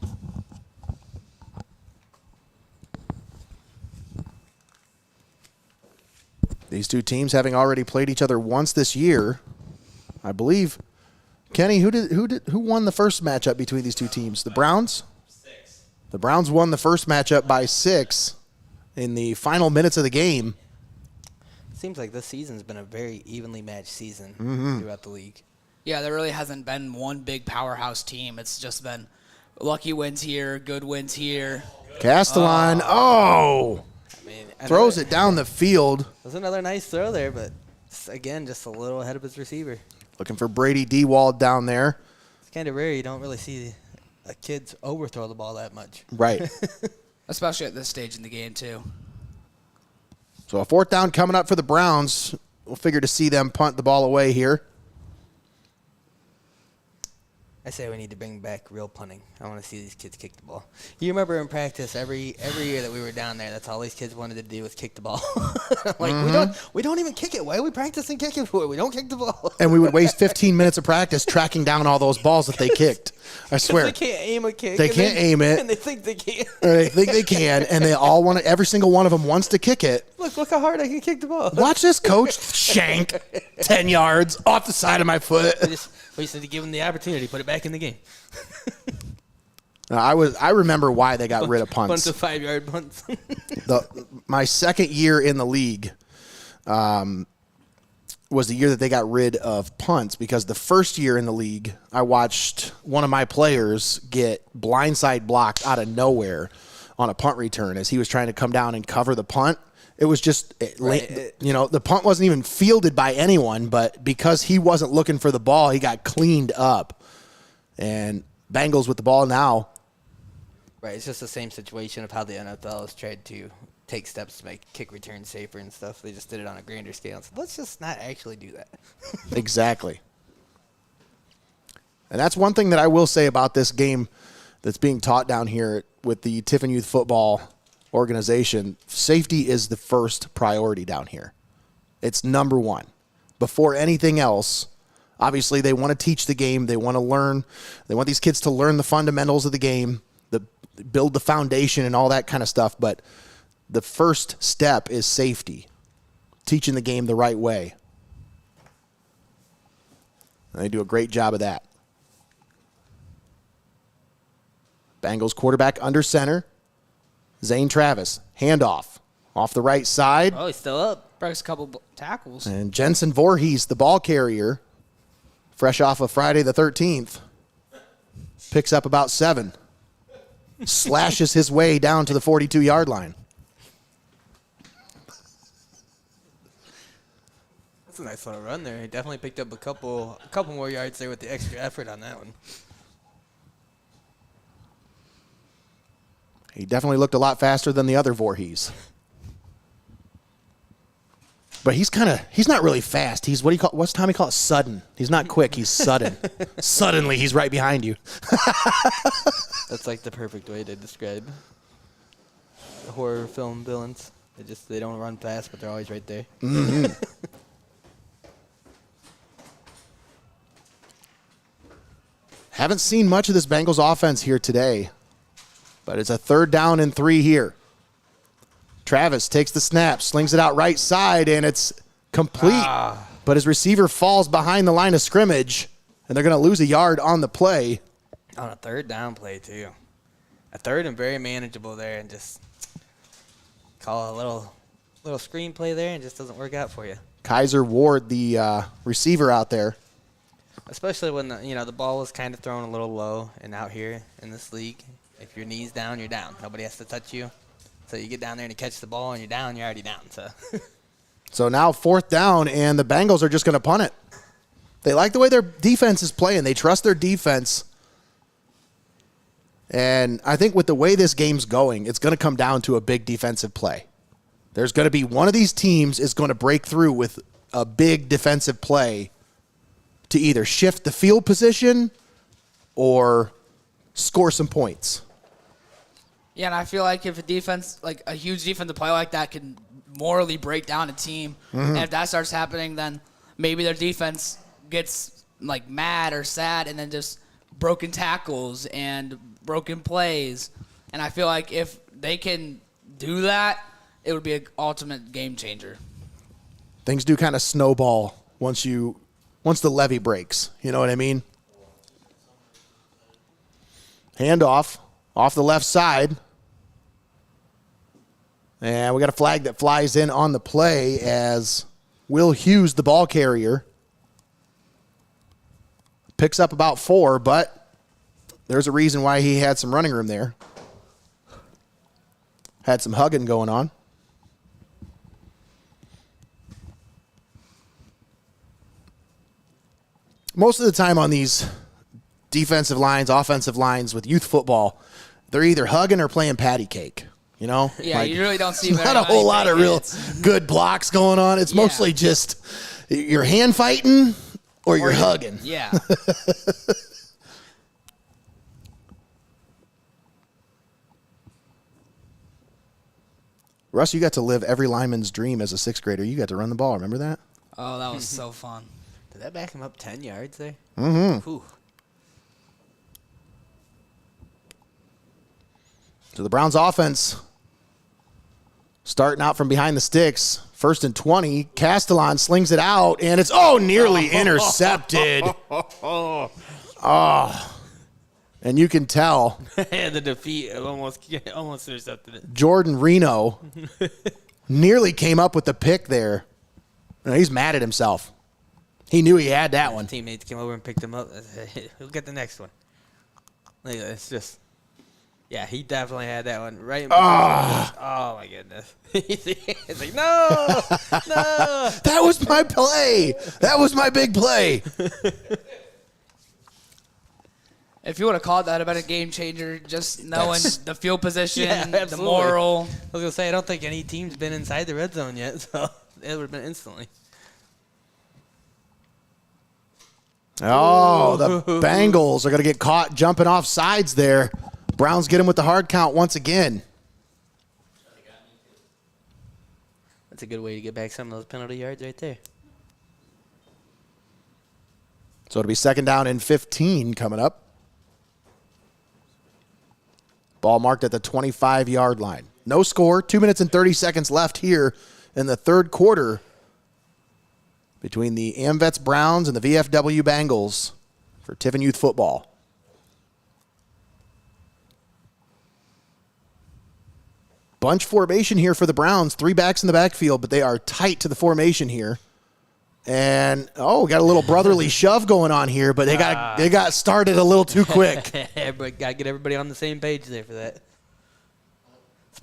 These two teams having already played each other once this year, I believe. Kenny, who won the first matchup between these two teams? The Browns? 6. The Browns won the first matchup by 6 in the final minutes of the game. Seems like this season's been a very evenly matched season throughout the league. Yeah, there really hasn't been one big powerhouse team. It's just been lucky wins here, good wins here. Castellan, throws it down the field. It was another nice throw there, but again, just a little ahead of his receiver. Looking for Brady Dewald down there. It's kind of rare you don't really see a kid overthrow the ball that much. Right. Especially at this stage in the game, too. So a fourth down coming up for the Browns. We'll figure to see them punt the ball away here. I say we need to bring back real punting. I want to see these kids kick the ball. You remember in practice every year that we were down there, that's all these kids wanted to do was kick the ball. We don't even kick it. Why are we practicing kicking for it? We don't kick the ball. And we would waste 15 minutes of practice tracking down all those balls that they kicked. I swear. They can't aim a kick. They can't aim it. And they think they can. They think they can, and they all want to, every single one of them wants to kick it. Look how hard I can kick the ball. Watch this, coach. Shank. 10 yards off the side of my foot. We just need to give them the opportunity, put it back in the game. I remember why they got rid of punts. Bunch of 5-yard punts. My second year in the league was the year that they got rid of punts, because the first year in the league, I watched one of my players get blindside blocked out of nowhere on a punt return as he was trying to come down and cover the punt. It was just, the punt wasn't even fielded by anyone, but because he wasn't looking for the ball, he got cleaned up. And Bengals with the ball now. Right, it's just the same situation of how the NFL has tried to take steps to make kick returns safer and stuff. They just did it on a grander scale. So let's just not actually do that. Exactly. And that's one thing that I will say about this game that's being taught down here with the Tiffin Youth Football organization. Safety is the first priority down here. It's number one. Before anything else, obviously they want to teach the game. They want to learn. They want these kids to learn the fundamentals of the game, build the foundation and all that kind of stuff. But the first step is safety, teaching the game the right way. And they do a great job of that. Bengals quarterback under center. Zane Travis, handoff off the right side. Oh, he's still up. Breaks a couple tackles. And Jensen Voorhees, the ball carrier, fresh off of Friday the 13th, picks up about 7. Slashes his way down to the 42-yard line. That's a nice little run there. He definitely picked up a couple more yards there with the extra effort on that one. He definitely looked a lot faster than the other Voorhees. But he's not really fast. He's what's Tommy call it? Sudden. He's not quick, he's sudden. Suddenly he's right behind you. That's like the perfect way to describe the horror film villains. They don't run fast, but they're always right there. Mm-hmm. Haven't seen much of this Bengals offense here today, but it's a 3rd down and 3 here. Travis takes the snap, slings it out right side, and it's complete. But his receiver falls behind the line of scrimmage, and they're going to lose a yard on the play. On a 3rd down play, too. A 3rd and very manageable there, and just call a little screen play there, and it just doesn't work out for you. Kaiser Ward, the receiver out there. Especially when the ball is kind of thrown a little low, and out here in this league, if your knee's down, you're down. Nobody has to touch you. So you get down there and you catch the ball and you're down, you're already down. So now 4th down, and the Bengals are just going to punt it. They like the way their defense is playing. They trust their defense. And I think with the way this game's going, it's going to come down to a big defensive play. There's going to be one of these teams is going to break through with a big defensive play to either shift the field position or score some points. Yeah, and I feel like if a huge defensive play like that can morally break down a team, and if that starts happening, then maybe their defense gets mad or sad, and then just broken tackles and broken plays. And I feel like if they can do that, it would be an ultimate game changer. Things do kind of snowball once the levee breaks. You know what I mean? Handoff off the left side. And we got a flag that flies in on the play as Will Hughes, the ball carrier, picks up about 4, but there's a reason why he had some running room there. Had some hugging going on. Most of the time on these defensive lines, offensive lines with youth football, they're either hugging or playing patty cake. You know? Yeah, you really don't see not a whole lot of real good blocks going on. It's mostly just you're hand fighting or you're hugging. Yeah. Russ, you got to live every lineman's dream as a 6th grader. You got to run the ball. Remember that? Oh, that was so fun. Did that back him up 10 yards there? Mm-hmm. Whew. So the Browns offense starting out from behind the sticks. 1st and 20. Castellon slings it out, and it's nearly intercepted. Oh, And you can tell the defeat almost intercepted it. Jordan Reno nearly came up with the pick there. He's mad at himself. He knew he had that one. Teammates came over and picked him up. He'll get the next one. Like, it's just, yeah, he definitely had that one right. Oh my goodness! It's like no. That was my play. That was my big play. If you would have called that, it would have been a game changer. Just knowing the field position, the absolutely. moral. I was gonna say I don't think any team's been inside the red zone yet, so it would have been instantly. Oh, the Bengals are going to get caught jumping off sides there. Browns get him with the hard count once again. That's a good way to get back some of those penalty yards right there. So it'll be 2nd down and 15 coming up. Ball marked at the 25-yard line. No score. 2 minutes and 30 seconds left here in the third quarter between the AmVets Browns and the VFW Bengals for Tiffin Youth Football. Bunch formation here for the Browns. 3 backs in the backfield, but they are tight to the formation here. And, got a little brotherly shove going on here, but they got started a little too quick. Got to get everybody on the same page there for that.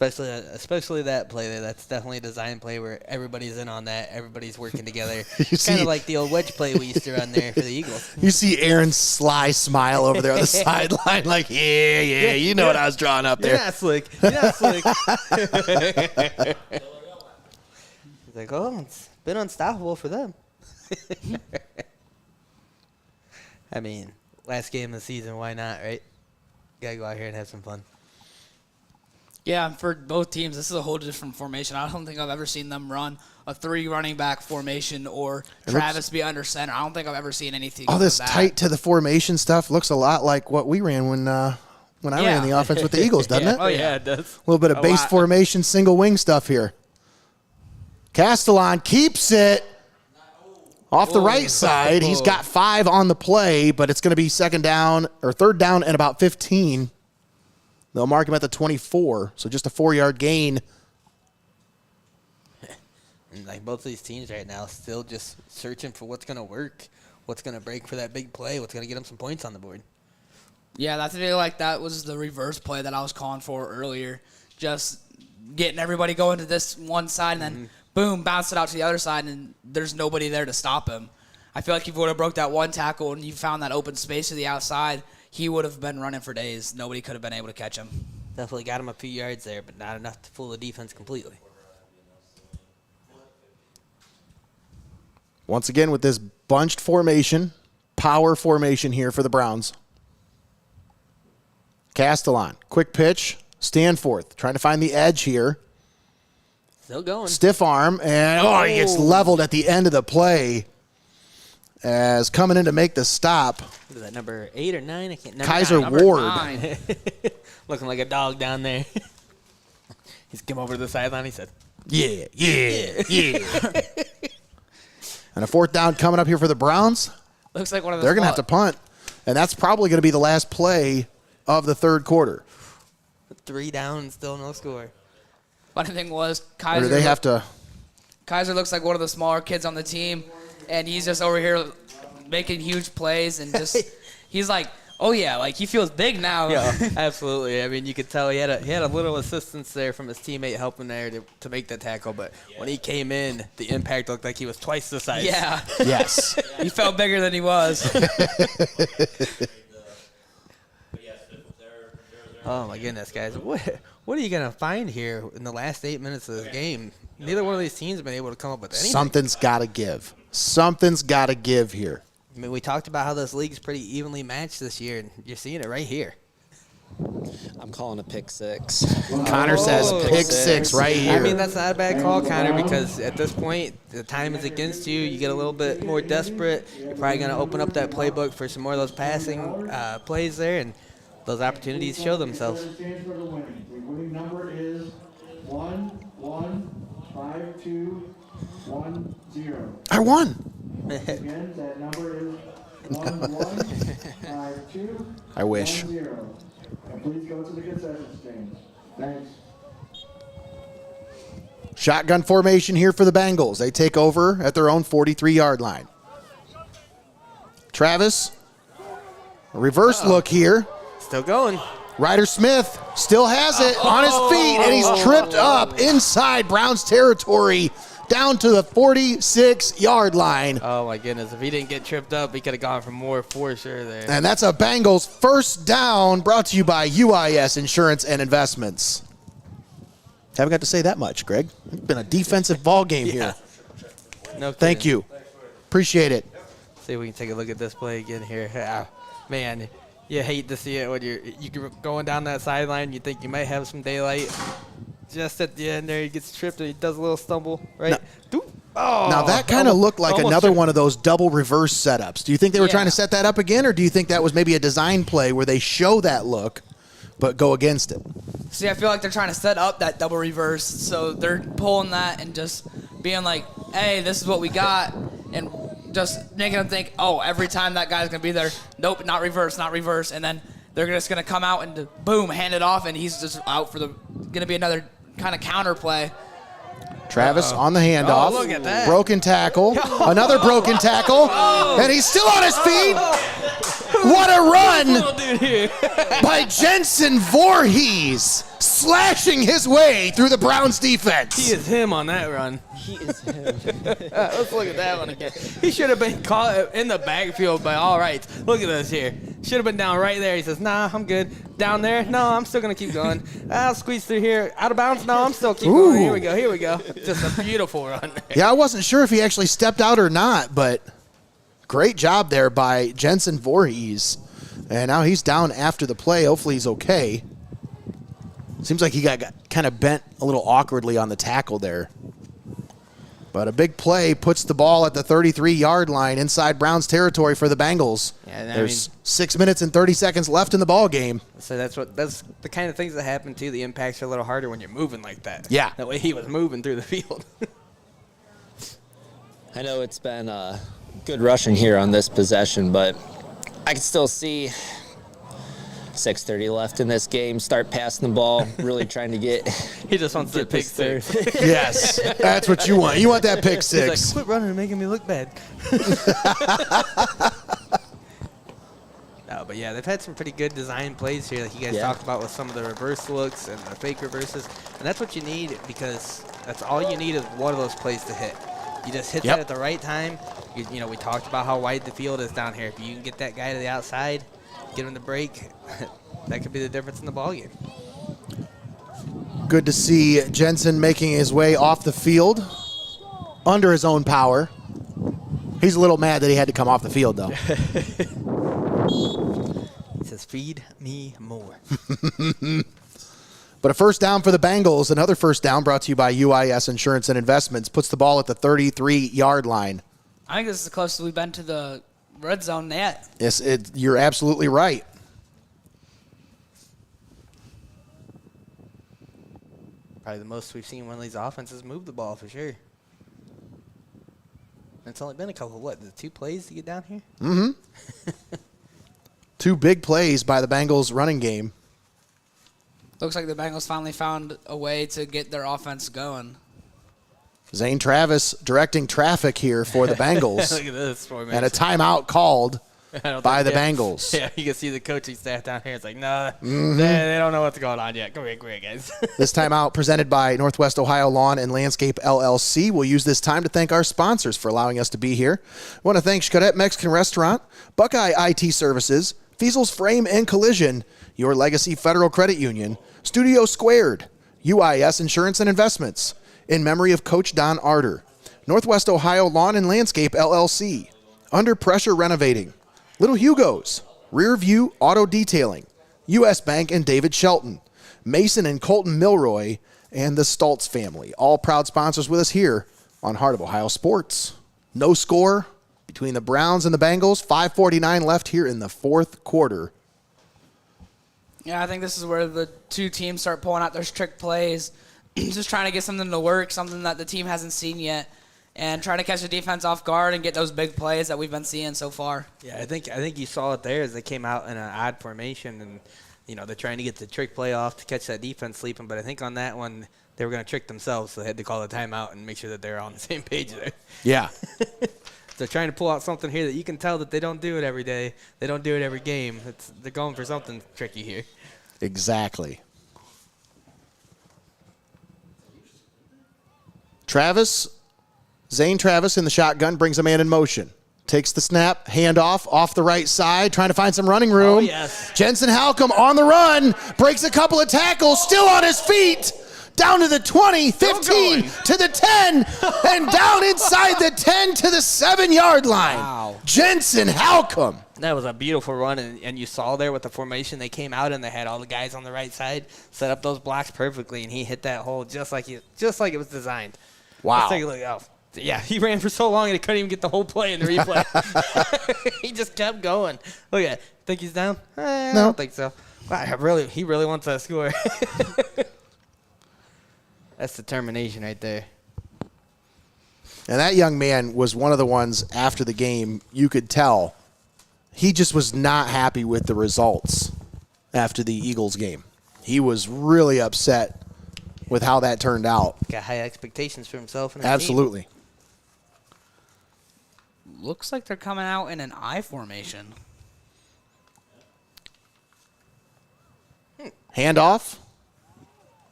Especially that play there. That's definitely a design play where everybody's in on that. Everybody's working together. Kind of like the old wedge play we used to run there for the Eagles. You see Aaron's sly smile over there on the sideline like, yeah, you know what I was drawing up there. You're not slick. He's like, it's been unstoppable for them. I mean, last game of the season, why not, right? Got to go out here and have some fun. Yeah, for both teams, this is a whole different formation. I don't think I've ever seen them run a 3 running back formation or Travis be under center. I don't think I've ever seen anything. All this tight to the formation stuff looks a lot like what we ran when I ran the offense with the Eagles, doesn't it? Oh, yeah, it does. A little bit of base formation, single wing stuff here. Castellan keeps it off the right side. He's got 5 on the play, but it's going to be 3rd down and about 15. They'll mark him at the 24, so just a 4-yard gain. And like both of these teams right now, still just searching for what's going to work, what's going to break for that big play, what's going to get them some points on the board. Yeah, I feel like that was the reverse play that I was calling for earlier. Just getting everybody going to this one side and then, boom, bounce it out to the other side, and there's nobody there to stop him. I feel like if you would have broke that one tackle and you found that open space to the outside, he would have been running for days. Nobody could have been able to catch him. Definitely got him a few yards there, but not enough to fool the defense completely. Once again with this bunched formation, power formation here for the Browns. Castellan, quick pitch, Stanforth trying to find the edge here. Still going. Stiff arm, and he gets leveled at the end of the play as coming in to make the stop. What is that, number 8 or 9? I can't remember. Kaiser Ward. Looking like a dog down there. He's come over to the sideline. He said, Yeah. And a 4th down coming up here for the Browns. Looks like one of those. They're going to have to punt, and that's probably going to be the last play of the third quarter. 3 down, still no score. Funny thing was, Kaiser. Or do they have to? Kaiser looks like one of the smaller kids on the team, and he's just over here making huge plays, and just he's like, oh yeah, like he feels big now. Yeah, absolutely. I mean, you could tell he had a little assistance there from his teammate helping there to make the tackle, but when he came in, the impact looked like he was twice the size. Yeah. Yes. He felt bigger than he was. Oh my goodness, guys! What are you gonna find here in the last 8 minutes of this game? Neither one of these teams have been able to come up with anything. Something's got to give. Something's got to give here. I mean, we talked about how this league's pretty evenly matched this year, and you're seeing it right here. I'm calling a pick 6. Connor says pick 6 right here. I mean, that's not a bad call, Connor, because at this point, the time is against you. You get a little bit more desperate. You're probably going to open up that playbook for some more of those passing plays there, and those opportunities show themselves. The winning number is 115210. I won. Again, that number is 1-1, 5-2. I wish. 1-0. And please go to the concession stand. Thanks. Shotgun formation here for the Bengals. They take over at their own 43-yard line. Travis, a reverse look here. Still going. Ryder Smith still has it on his feet, and he's tripped up inside Browns territory down to the 46-yard line. Oh, my goodness. If he didn't get tripped up, he could have gone for more for sure there. And that's a Bengals first down, brought to you by UIS Insurance and Investments. Haven't got to say that much, Greg. It's been a defensive ball game here. No Thank kidding. you. Appreciate it. See if we can take a look at this play again here. Man, you hate to see it when you're going down that sideline. You think you might have some daylight. Just at the end there, he gets tripped and he does a little stumble, right? Now that kind of looked like another one of those double reverse setups. Do you think they were trying to set that up again, or do you think that was maybe a design play where they show that look but go against it? See, I feel like they're trying to set up that double reverse, so they're pulling that and just being like, hey, this is what we got, and just making them think, oh, every time that guy's going to be there, nope, not reverse, and then they're just going to come out and boom, hand it off, and he's just out for going to be another kind of counter play. Travis on the handoff. Oh, look at that. Broken tackle. Another broken tackle. And he's still on his feet. What a run by Jensen Voorhees, slashing his way through the Browns defense. He is him on that run. He is him. Let's look at that one again. He should have been caught in the backfield by all rights. Look at this here. Should have been down right there. He says, nah, I'm good. Down there? No, I'm still going to keep going. I'll squeeze through here. Out of bounds? No, I'm still keep going. Here we go. Just a beautiful run there. Yeah, I wasn't sure if he actually stepped out or not, but great job there by Jensen Voorhees. And now he's down after the play. Hopefully he's okay. Seems like he got kind of bent a little awkwardly on the tackle there. But a big play puts the ball at the 33-yard line inside Browns territory for the Bengals. Yeah, There's 6 minutes and 30 seconds left in the ball game. So that's the kind of things that happen too. The impacts are a little harder when you're moving like that. Yeah. That way he was moving through the field. I know it's been good rushing here on this possession, but I can still see 6:30 left in this game. Start passing the ball, really trying to get. He just wants to pick six. Yes, that's what you want. You want that pick six. He's like, quit running and making me look bad. No, but yeah, they've had some pretty good design plays here, like you guys talked about with some of the reverse looks and the fake reverses, and that's what you need because that's all you need is one of those plays to hit. You just hit that at the right time. You know, we talked about how wide the field is down here. If you can get that guy to the outside, get him to break, that could be the difference in the ballgame. Good to see Jensen making his way off the field under his own power. He's a little mad that he had to come off the field, though. He says, feed me more. But a first down for the Bengals. Another first down brought to you by UIS Insurance and Investments. Puts the ball at the 33-yard line. I think this is the closest we've been to the red zone yet. Yes, you're absolutely right. Probably the most we've seen one of these offenses move the ball for sure. It's only been a couple, the 2 plays to get down here? Mm-hmm. 2 big plays by the Bengals running game. Looks like the Bengals finally found a way to get their offense going. Zane Travis directing traffic here for the Bengals. Look at this formation. And a timeout called by the Bengals. Yeah, you can see the coaching staff down here. It's like, nah, they don't know what's going on yet. Go ahead, guys. This timeout presented by Northwest Ohio Lawn and Landscape LLC. We'll use this time to thank our sponsors for allowing us to be here. I want to thank Xcaret Mexican Restaurant, Buckeye IT Services, Feasel's Frame and Collision, Your Legacy Federal Credit Union, Studio Squared, UIS Insurance and Investments, in memory of Coach Don Arter, Northwest Ohio Lawn and Landscape LLC, Under Pressure Renovating, Little Hugo's, Rear View Auto Detailing, U.S. Bank and David Shelton, Mason and Koltyn Milroy, and the Stoltz family, all proud sponsors with us here on Heart of Ohio Sports. No score between the Browns and the Bengals, 5:49 left here in the fourth quarter. Yeah, I think this is where the 2 teams start pulling out their trick plays, just trying to get something to work, something that the team hasn't seen yet. and trying to catch the defense off guard and get those big plays that we've been seeing so far. Yeah, I think you saw it there as they came out in an odd formation, and they're trying to get the trick play off to catch that defense sleeping. But I think on that one they were going to trick themselves, so they had to call a timeout and make sure that they're on the same page there. Yeah. They're trying to pull out something here that you can tell that they don't do it every day. They don't do it every game. They're going for something tricky here. Exactly. Zane Travis in the shotgun, brings a man in motion. Takes the snap, handoff off the right side, trying to find some running room. Oh, yes. Jensen Halcomb on the run, breaks a couple of tackles, still on his feet. Down to the 20, 15, to the 10, and down inside the 10 to the 7-yard line. Wow. Jensen Halcomb. That was a beautiful run, and you saw there with the formation they came out and they had all the guys on the right side set up those blocks perfectly, and he hit that hole just like it was designed. Wow. Let's take a look. Oh, yeah, he ran for so long and he couldn't even get the whole play in the replay. He just kept going. Look at it. Think he's down? I don't think so. Wow, he really wants that score. That's determination right there. And that young man was one of the ones after the game, you could tell he just was not happy with the results after the Eagles game. He was really upset with how that turned out. Got high expectations for himself and his Absolutely. Looks like they're coming out in an I formation. Handoff.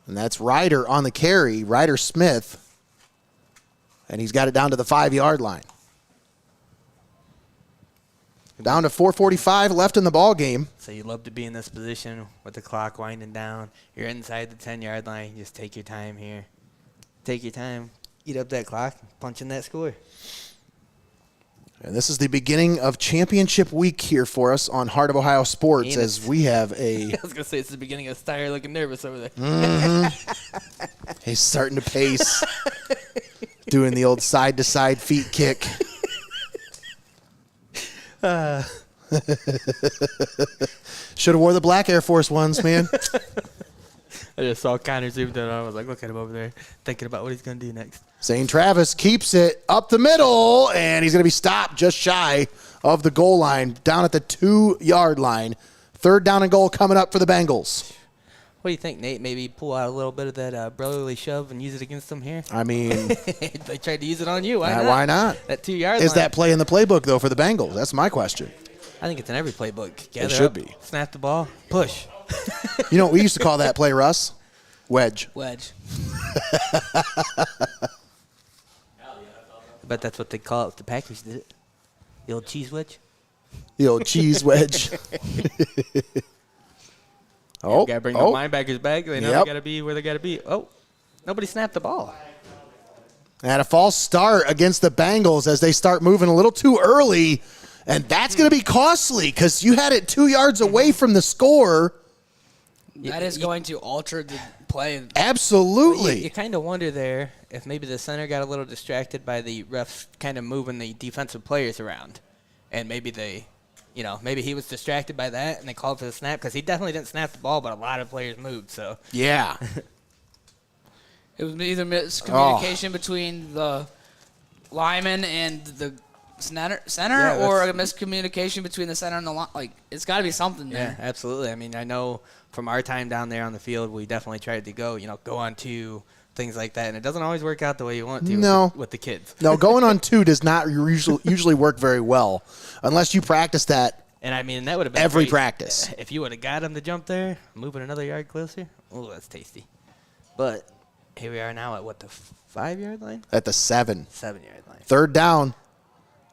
And that's Ryder on the carry, Ryder Smith. And he's got it down to the 5-yard line. Down to 4:45 left in the ball game. So you love to be in this position with the clock winding down. You're inside the 10-yard line. Just take your time here. Take your time. Eat up that clock. Punch in that score. And this is the beginning of championship week here for us on Heart of Ohio Sports as we have a... I was going to say it's the beginning of Steyer looking nervous over there. Mm-hmm. He's starting to pace. Doing the old side-to-side feet kick. Should have wore the black Air Force Ones, man. I just saw Connor zoomed in. I was like, look at him over there, thinking about what he's going to do next. Zane Travis keeps it up the middle, and he's going to be stopped just shy of the goal line, down at the 2-yard line. 3rd down and goal coming up for the Bengals. What do you think, Nate? Maybe pull out a little bit of that brotherly shove and use it against them here? I mean... They tried to use it on you. Why not? Why not? That 2-yard line. Is that play in the playbook, though, for the Bengals? That's my question. I think it's in every playbook. Gather It should up, be. Snap the ball, push. You know what we used to call that play, Russ? Wedge. Wedge. I bet that's what they call it if the Packers did it. The old cheese wedge. The old cheese wedge. Oh, got to bring the linebackers back. They know they got to be where they got to be. Oh, nobody snapped the ball. And a false start against the Bengals as they start moving a little too early. And that's going to be costly because you had it 2 yards away from the score. That is going to alter the play. Absolutely. You kind of wonder there if maybe the center got a little distracted by the refs kind of moving the defensive players around. And maybe maybe he was distracted by that and they called for the snap because he definitely didn't snap the ball, but a lot of players moved. So yeah. It was either miscommunication between the lineman and the center or a miscommunication between the center and the line. Like, it's got to be something there. Yeah, absolutely. I mean, I know from our time down there on the field, we definitely tried to go on 2, things like that, and it doesn't always work out the way you want to with the kids. No, going on 2 does not usually work very well unless you practice that. And, I mean, that would have been every great. practice. If you would have got him to jump there, moving another yard closer, oh, that's tasty. But here we are now at, the 5-yard line? At the 7. 7-yard line. 3rd down.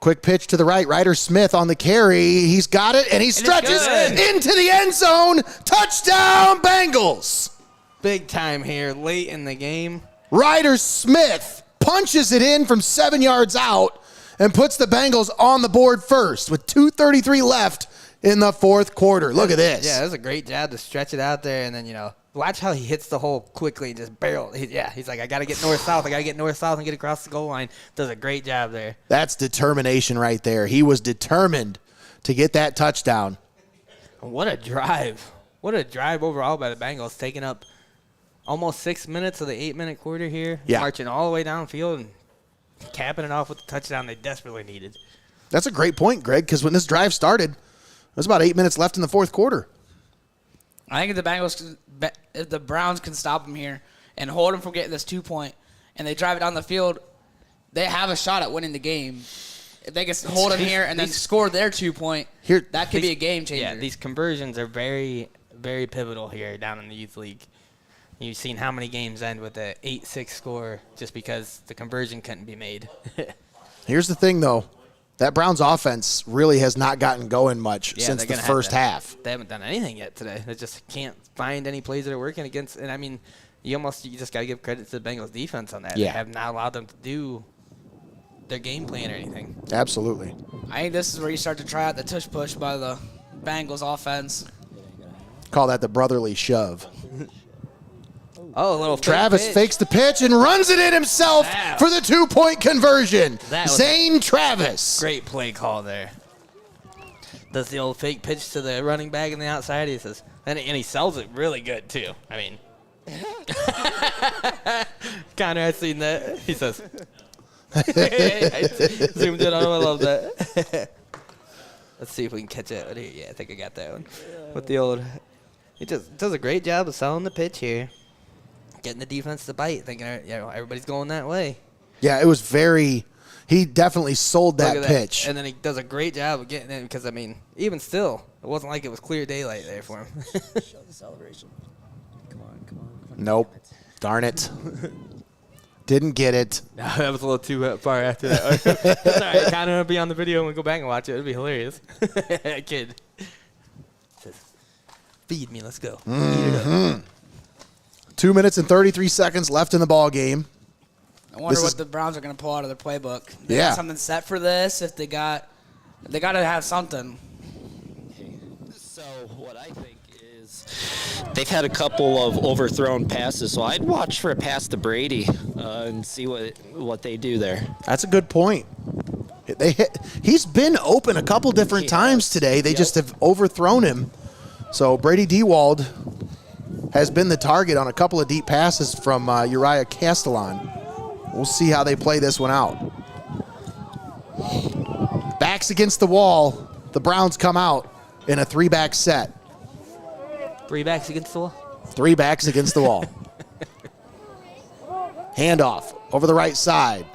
Quick pitch to the right. Ryder Smith on the carry. He's got it, and he stretches into the end zone. Touchdown, Bengals. Big time here late in the game. Ryder Smith punches it in from 7 yards out and puts the Bengals on the board first with 2:33 left in the 4th quarter. Look at this. Yeah, that was a great job to stretch it out there, and then, watch how he hits the hole quickly and just barrel. He's like, I got to get north-south. I got to get north-south and get across the goal line. Does a great job there. That's determination right there. He was determined to get that touchdown. What a drive. What a drive overall by the Bengals, taking up almost 6 minutes of the 8-minute quarter here. Yeah. Marching all the way downfield and capping it off with the touchdown they desperately needed. That's a great point, Greg, because when this drive started, there's about 8 minutes left in the fourth quarter. I think if the Browns can stop them here and hold them from getting this 2-point, and they drive it down the field, they have a shot at winning the game. If they can hold them here and then score their 2-point, that could be a game changer. Yeah, these conversions are very, very pivotal here down in the youth league. You've seen how many games end with an 8-6 score just because the conversion couldn't be made. Here's the thing, though. That Browns offense really has not gotten going much since the first half. They haven't done anything yet today. They just can't find any plays that are working against. And, I mean, you just got to give credit to the Bengals defense on that. Yeah. They have not allowed them to do their game plan or anything. Absolutely. I think this is where you start to try out the tush push by the Bengals offense. Call that the brotherly shove. Oh, a little Travis fakes the pitch and runs it in himself for the 2-point conversion. Zane Travis. Great play call there. Does the old fake pitch to the running back on the outside. He says, and he sells it really good too. I mean, Connor, I've seen that. He says, I zoomed in on him. I love that. Let's see if we can catch it. Yeah, I think I got that one. With the old, he just does a great job of selling the pitch here. Getting the defense to bite, thinking everybody's going that way. Yeah, it was he definitely sold that pitch. And then he does a great job of getting in because, I mean, even still, it wasn't like it was clear daylight there for him. Show the celebration. Come on. Nope. Darn it. Didn't get it. No, that was a little too far after that. That's all right. Kind of be on the video and we go back and watch it. It'd be hilarious. Kid says, feed me. Let's go. Eat it up. 2 minutes and 33 seconds left in the ball game. I wonder what the Browns are going to pull out of their playbook. They got something set for this. If they got to have something. So what I think is they've had a couple of overthrown passes, so I'd watch for a pass to Brady and see what they do there. That's a good point. He's been open a couple different times today. They just have overthrown him. So Brady Dewald has been the target on a couple of deep passes from Uriah Castellan. We'll see how they play this one out. Backs against the wall. The Browns come out in a 3-back set. 3 backs against the wall? 3 backs against the wall. Handoff over the right side.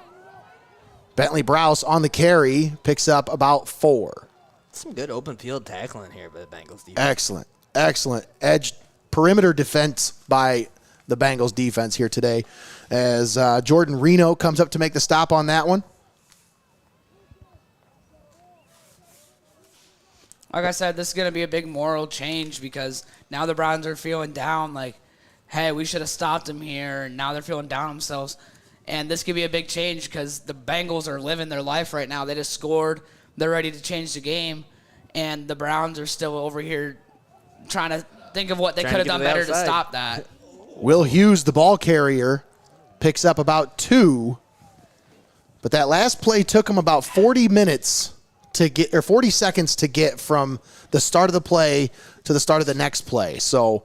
Bentley Browse on the carry, picks up about 4. Some good open field tackling here by the Bengals defense. Excellent. Edge perimeter defense by the Bengals defense here today as Jordan Reno comes up to make the stop on that one. Like I said, this is going to be a big moral change because now the Browns are feeling down like, hey, we should have stopped him here, and now they're feeling down themselves. And this could be a big change because the Bengals are living their life right now. They just scored. They're ready to change the game, and the Browns are still over here trying to think of what they could have done better to stop that. Will Hughes, the ball carrier, picks up about 2. But that last play took him about 40 minutes to get, or 40 seconds to get from the start of the play to the start of the next play. So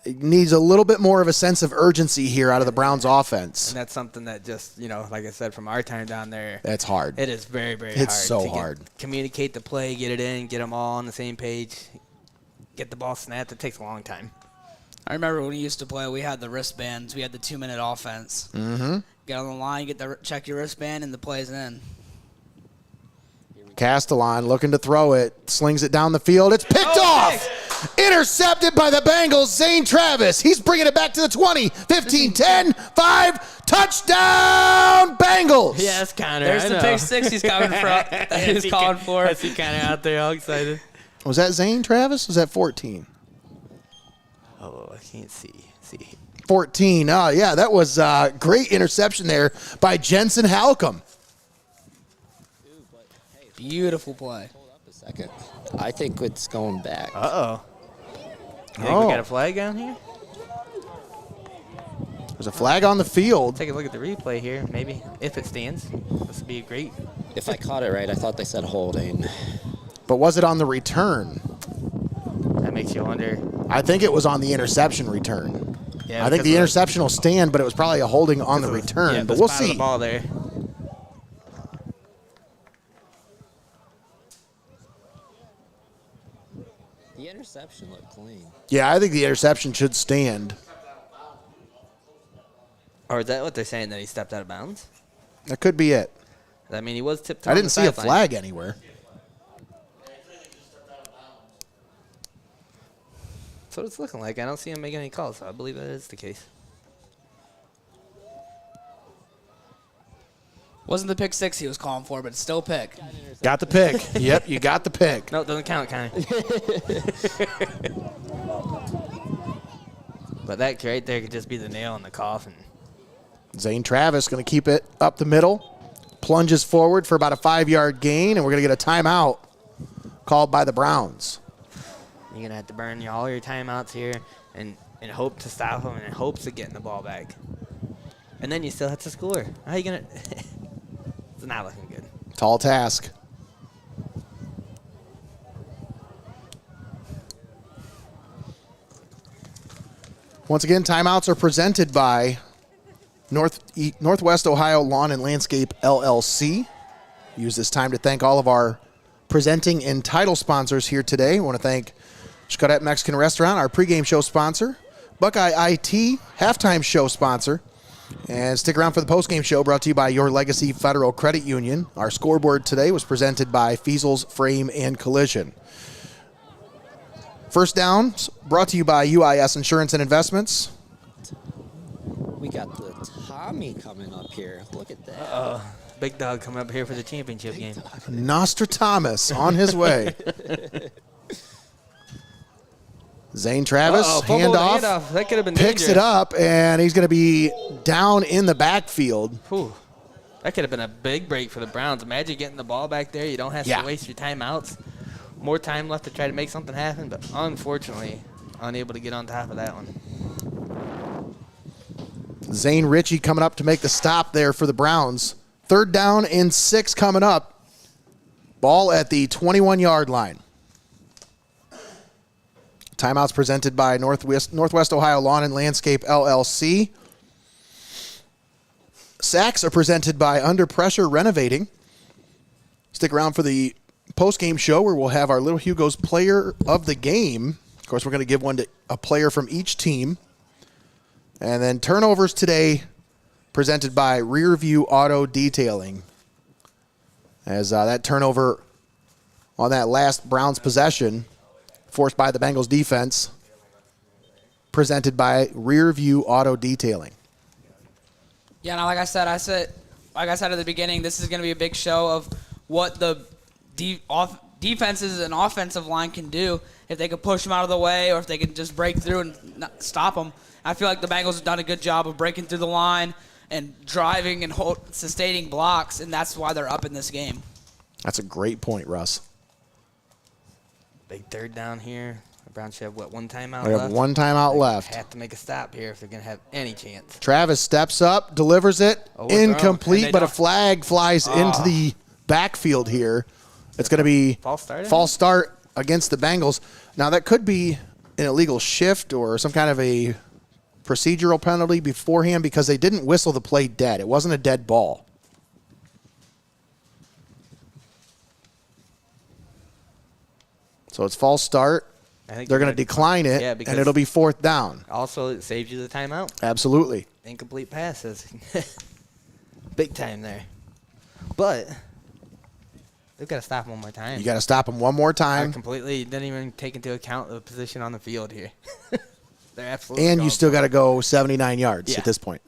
it needs a little bit more of a sense of urgency here out of the Browns offense. And that's something that just, like I said, from our time down there. That's hard. It is very, very hard. It's so hard. Communicate the play, get it in, get them all on the same page, get the ball snapped. It takes a long time. I remember when we used to play, we had the wristbands. We had the 2-minute offense. Mm-hmm. Get on the line, check your wristband, and the play's in. Castellan looking to throw it, slings it down the field. It's picked off. Intercepted by the Bengals. Zane Travis. He's bringing it back to the 20, 15, 10, 5. Touchdown, Bengals. Yes, Connor. There's the pick 6 he's coming from. That he was calling for. I see Connor out there all excited. Was that Zane Travis? Was that 14? Oh, I can't see. 14. Oh, yeah, that was a great interception there by Jensen Halcomb. Beautiful play. Hold up a second. I think it's going back. Uh-oh. You think we got a flag down here? There's a flag on the field. Take a look at the replay here, maybe, if it stands. This would be great. If I caught it right, I thought they said holding. But was it on the return? That makes you wonder. I think it was on the interception return. Yeah, I think the interception will stand, but it was probably a holding on the return. Yeah, but we'll see. The ball there. The interception looked clean. Yeah, I think the interception should stand. Or is that what they're saying, that he stepped out of bounds? That could be it. I mean, he was tipped. I didn't see a flag anywhere. That's what it's looking like. I don't see him making any calls, so I believe that is the case. Wasn't the pick six he was calling for, but still pick. Got the pick. Yep, you got the pick. No, it doesn't count, Connor. But that right there could just be the nail in the coffin. Zane Travis going to keep it up the middle. Plunges forward for about a 5-yard gain, and we're going to get a timeout called by the Browns. You're going to have to burn all your timeouts here and hope to stop them and in hopes of getting the ball back. And then you still have to score. How are you going to? It's not looking good. Tall task. Once again, timeouts are presented by Northwest Ohio Lawn and Landscape LLC. Use this time to thank all of our presenting and title sponsors here today. I want to thank Xcaret Mexican Restaurant, our pregame show sponsor, Buckeye IT, halftime show sponsor, and stick around for the postgame show brought to you by Your Legacy Federal Credit Union. Our scoreboard today was presented by Feasel's Frame and Collision. First down brought to you by UIS Insurance and Investments. We got the Tommy coming up here. Look at that. Big dog coming up here for the championship game. Nostradamus on his way. Zane Travis, handoff. That could have been picks dangerous. it up, and he's going to be down in the backfield. Whew. That could have been a big break for the Browns. Imagine getting the ball back there. You don't have to waste your timeouts. More time left to try to make something happen, but unfortunately, unable to get on top of that one. Zane Ritchie coming up to make the stop there for the Browns. 3rd down and 6 coming up. Ball at the 21-yard line. Timeouts presented by Northwest Ohio Lawn and Landscape LLC. Sacks are presented by Under Pressure Renovating. Stick around for the post-game show where we'll have our Little Hugo's player of the game. Of course, we're going to give one to a player from each team. And then turnovers today presented by Rear View Auto Detailing. As that turnover on that last Browns possession forced by the Bengals defense, presented by Rear View Auto Detailing. Yeah, now like I said at the beginning, this is going to be a big show of what the defenses and offensive line can do if they can push them out of the way or if they can just break through and not stop them. I feel like the Bengals have done a good job of breaking through the line and driving and sustaining blocks, and that's why they're up in this game. That's a great point, Russ. Big 3rd down here. The Browns should have, one timeout They left? have one timeout left. Have to make a stop here if they're going to have any chance. Travis steps up, delivers it, incomplete, but a flag flies into the backfield here. It's going to be false start against the Bengals. Now, that could be an illegal shift or some kind of a procedural penalty beforehand because they didn't whistle the play dead. It wasn't a dead ball. So it's false start. They're going to decline it, and it'll be 4th down. Also, it saves you the timeout. Absolutely. Incomplete passes. Big time there. But they've got to stop one more time. You got to stop them one more time. I completely didn't even take into account the position on the field here. They're absolutely and you still got to go 79 yards at this point.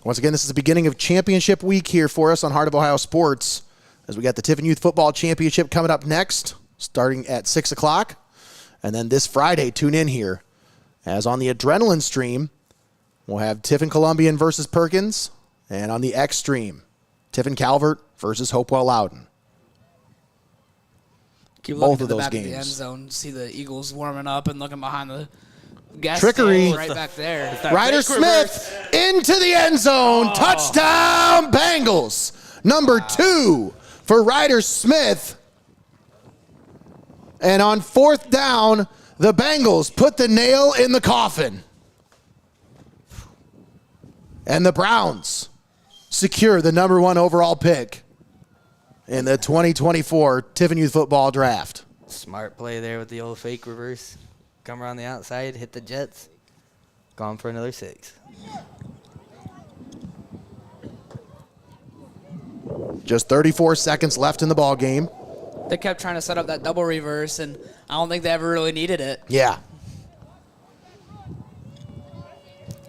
Once again, this is the beginning of championship week here for us on Heart of Ohio Sports, as we got the Tiffin Youth Football Championship coming up next, starting at 6 o'clock. And then this Friday, tune in here, as on the Adrenaline stream, we'll have Tiffin Columbian versus Perkins, and on the X stream, Tiffin Calvert versus Hopewell Loudon. Keep both of the those back games. Of the end zone, see the Eagles warming up and looking behind the gas Trickery. station right back there. Ryder Smith into the end zone. Touchdown, Bengals. Number 2 for Ryder Smith. And on 4th down, the Bengals put the nail in the coffin. And the Browns secure the number 1 overall pick in the 2024 Tiffin Youth Football Draft. Smart play there with the old fake reverse. Come around the outside, hit the Jets. Gone for another 6. Just 34 seconds left in the ball game. They kept trying to set up that double reverse, and I don't think they ever really needed it. Yeah.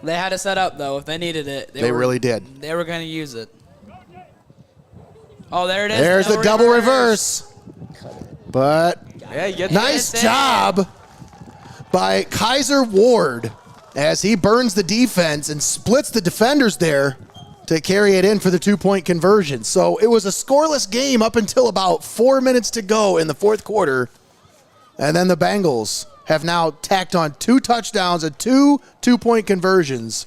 They had to set up, though, if they needed it. They really did. They were going to use it. Oh, there it is. There's the double reverse. But yeah, nice job by Kaiser Ward as he burns the defense and splits the defenders there to carry it in for the 2-point conversion. So it was a scoreless game up until about 4 minutes to go in the fourth quarter. And then the Bengals have now tacked on 2 touchdowns and 2 2-point conversions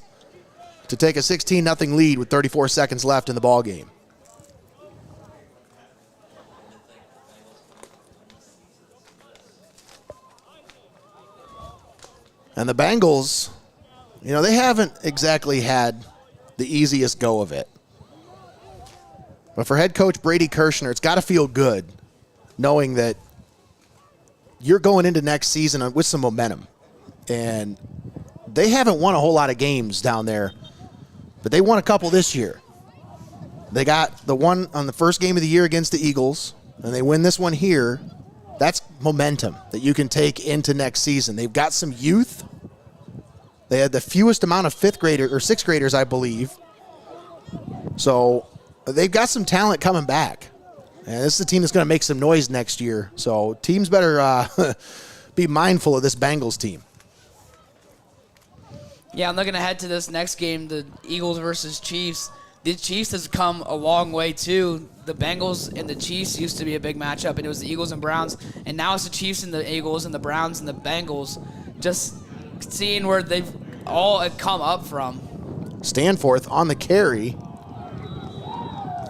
to take a 16-0 lead with 34 seconds left in the ball game. And the Bengals, you know, they haven't exactly had the easiest go of it. But for head coach Brady Kirshner, it's got to feel good knowing that you're going into next season with some momentum. And they haven't won a whole lot of games down there, but they won a couple this year. They got the one on the first game of the year against the Eagles, and they win this one here. That's momentum that you can take into next season. They've got some youth. They had the fewest amount of 6th graders, I believe. So they've got some talent coming back. And this is a team that's going to make some noise next year. So teams better be mindful of this Bengals team. Yeah, I'm looking ahead to this next game, the Eagles versus Chiefs. The Chiefs has come a long way, too. The Bengals and the Chiefs used to be a big matchup, and it was the Eagles and Browns. And now it's the Chiefs and the Eagles and the Browns and the Bengals. Just seeing where they've all come up from. Stanforth on the carry.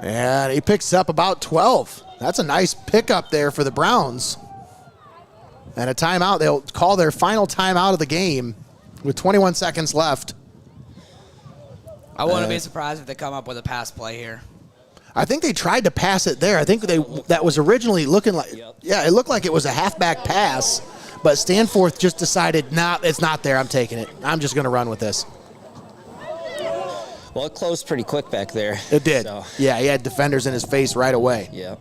And he picks up about 12. That's a nice pickup there for the Browns. And a timeout. They'll call their final timeout of the game with 21 seconds left. I wouldn't be surprised if they come up with a pass play here. I think they tried to pass it there. I think that was originally looking like, yeah, it looked like it was a halfback pass, but Stanforth just decided, nah, it's not there. I'm taking it. I'm just going to run with this. Well, it closed pretty quick back there. It did. So. Yeah, he had defenders in his face right away. Yeah.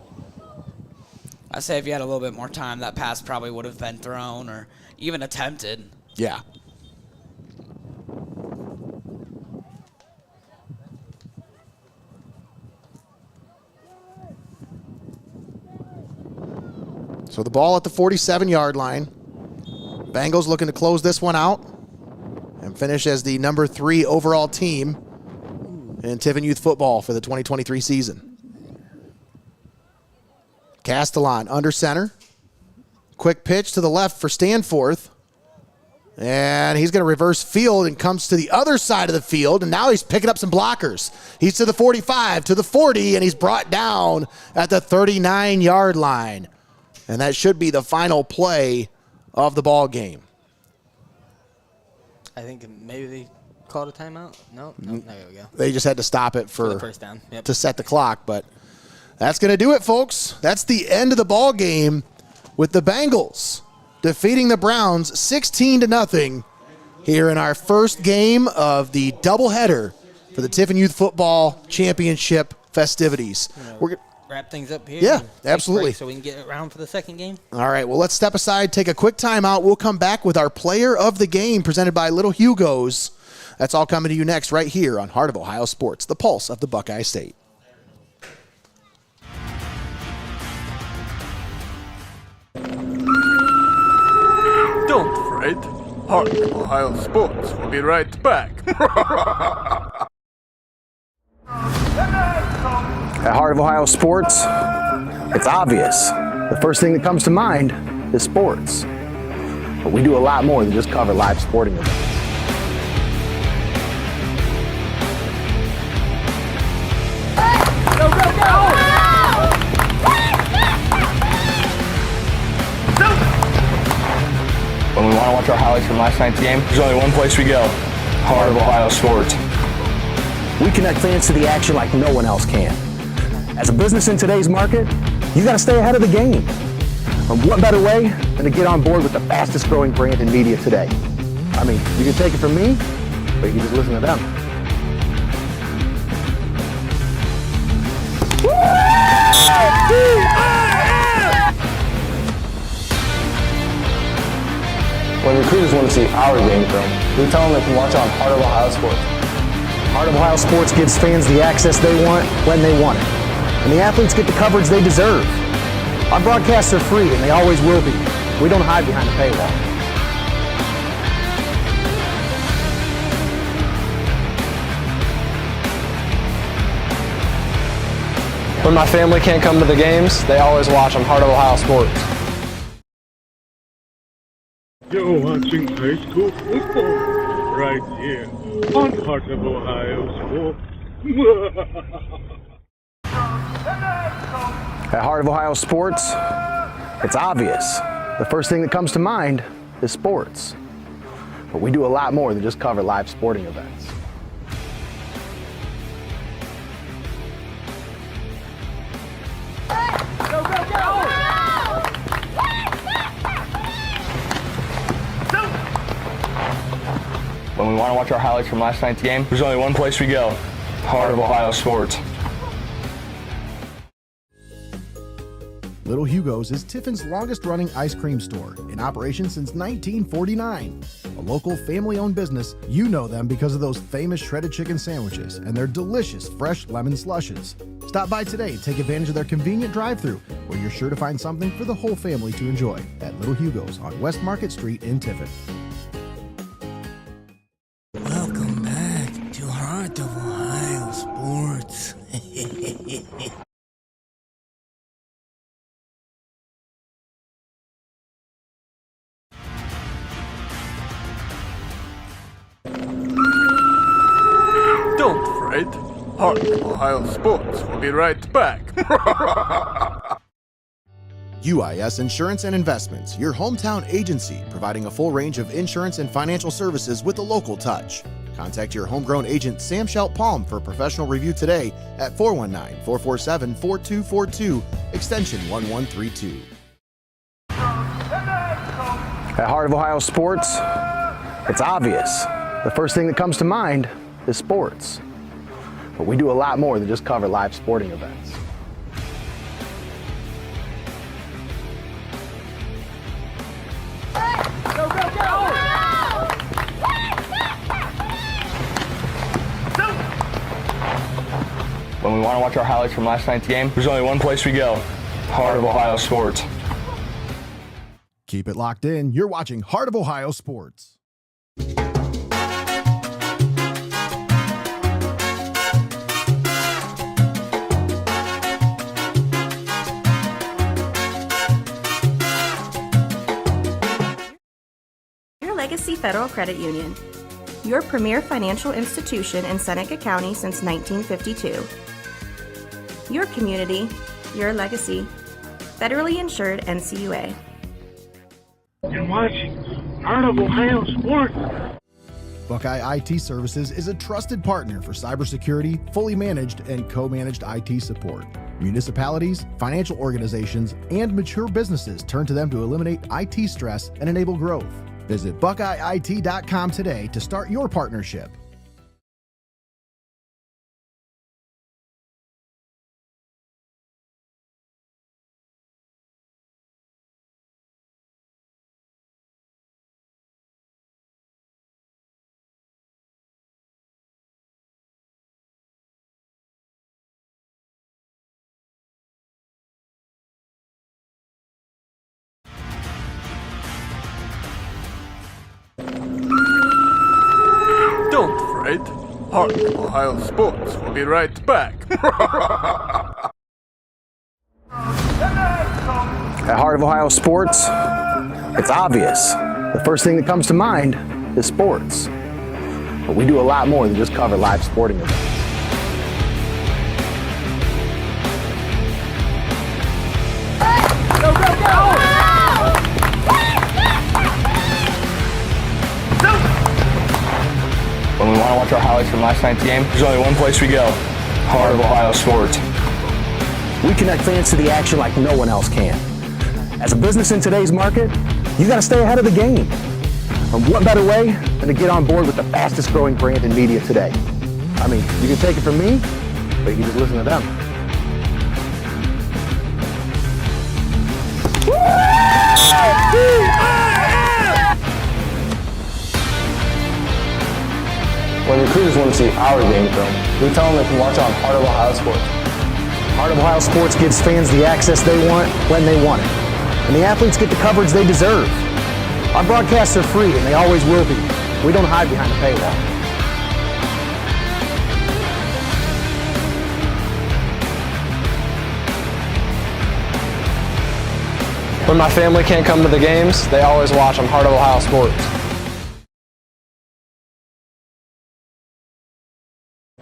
I say if you had a little bit more time, that pass probably would have been thrown or even attempted. Yeah. So the ball at the 47-yard line. Bengals looking to close this one out and finish as the number 3 overall team in Tiffin Youth Football for the 2023 season. Castellan under center. Quick pitch to the left for Stanforth. And he's going to reverse field and comes to the other side of the field, and now he's picking up some blockers. He's to the 45, to the 40, and he's brought down at the 39-yard line. And that should be the final play of the ball game. I think maybe they called a timeout. No, there we go. They just had to stop it for the first down. Yep. To set the clock, but that's going to do it, folks. That's the end of the ball game with the Bengals defeating the Browns 16-0 here in our first game of the doubleheader for the Tiffin Youth Football Championship festivities. We're wrap things up here. Yeah, absolutely. So we can get around for the second game. All right, well, let's step aside, take a quick timeout. We'll come back with our player of the game presented by Little Hugo's. That's all coming to you next right here on Heart of Ohio Sports, the pulse of the Buckeye State. Don't fret. Heart of Ohio Sports will be right back. At Heart of Ohio Sports, it's obvious. The first thing that comes to mind is sports. But we do a lot more than just cover live sporting events. Go, go, go! When we want to watch our highlights from last night's game, there's only one place we go. Heart of Ohio Sports. We connect fans to the action like no one else can. As a business in today's market, you got to stay ahead of the game. And what better way than to get on board with the fastest growing brand in media today? I mean, you can take it from me, but you can just listen to them. When recruiters want to see our game film, we tell them they can watch it on Heart of Ohio Sports. Heart of Ohio Sports gives fans the access they want when they want it. And the athletes get the coverage they deserve. Our broadcasts are free and they always will be. We don't hide behind a paywall. When my family can't come to the games, they always watch on Heart of Ohio Sports. You're watching high school football right here on Heart of Ohio Sports. At Heart of Ohio Sports, it's obvious. The first thing that comes to mind is sports. But we do a lot more than just cover live sporting events. Go, go, go! When we want to watch our highlights from last night's game, there's only one place we go, Heart of Ohio Sports. Little Hugo's is Tiffin's longest-running ice cream store, in operation since 1949. A local family-owned business, you know them because of those famous shredded chicken sandwiches and their delicious fresh lemon slushes. Stop by today and take advantage of their convenient drive-thru, where you're sure to find something for the whole family to enjoy at Little Hugo's on West Market Street in Tiffin. Welcome back to Heart of Ohio Sports. Don't fret. Heart of Ohio Sports will be right back. UIS Insurance and Investments, your hometown agency, providing a full range of insurance and financial services with a local touch. Contact your homegrown agent, Sam Schelt-Palm, for a professional review today at 419-447-4242, extension 1132. At Heart of Ohio Sports, it's obvious. The first thing that comes to mind is sports. But we do a lot more than just cover live sporting events. Go, go, go! When we want to watch our highlights from last night's game, there's only one place we go, Heart of Ohio Sports. Keep it locked in. You're watching Heart of Ohio Sports. Legacy Federal Credit Union, your premier financial institution in Seneca County since 1952. Your community, your legacy. Federally insured NCUA. You're watching Heart of Ohio Sports. Buckeye IT Services is a trusted partner for cybersecurity, fully managed and co-managed IT support. Municipalities, financial organizations, and mature businesses turn to them to eliminate IT stress and enable growth. Visit BuckeyeIT.com today to start your partnership. Don't fret. Heart of Ohio Sports will be right back. At Heart of Ohio Sports, it's obvious. The first thing that comes to mind is sports. But we do a lot more than just cover live sporting events. Go, go, go! When we want to watch our highlights from last night's game, there's only one place we go, Heart of Ohio Sports. We connect fans to the action like no one else can. As a business in today's market, you got to stay ahead of the game. And what better way than to get on board with the fastest growing brand in media today? I mean, you can take it from me, but you can just listen to them. When recruiters want to see our game film, we tell them they can watch it on Heart of Ohio Sports. Heart of Ohio Sports gives fans the access they want when they want it. And the athletes get the coverage they deserve. Our broadcasts are free and they always will be. We don't hide behind a paywall. When my family can't come to the games, they always watch on Heart of Ohio Sports.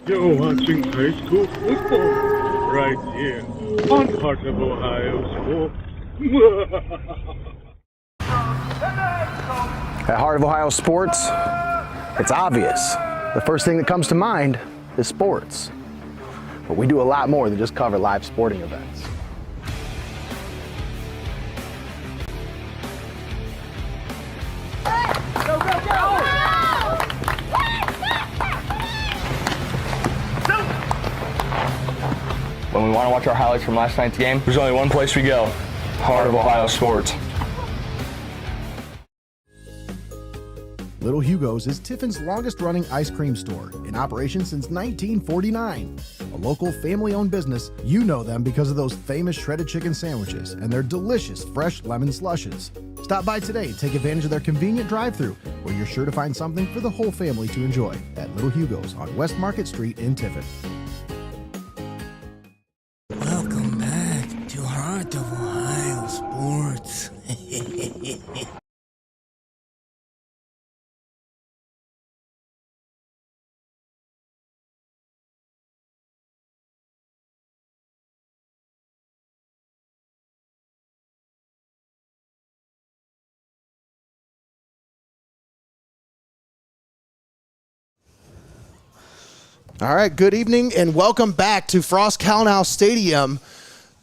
You're watching high school football right here on Heart of Ohio Sports. At Heart of Ohio Sports, it's obvious. The first thing that comes to mind is sports. But we do a lot more than just cover live sporting events. When we want to watch our highlights from last night's game, there's only one place we go, Heart of Ohio Sports. Little Hugo's is Tiffin's longest-running ice cream store, in operation since 1949. A local family-owned business, you know them because of those famous shredded chicken sandwiches and their delicious fresh lemon slushes. Stop by today and take advantage of their convenient drive-thru, where you're sure to find something for the whole family to enjoy at Little Hugo's on West Market Street in Tiffin. Welcome back to Heart of Ohio Sports. All right, good evening and welcome back to Frost-Kalnow Stadium.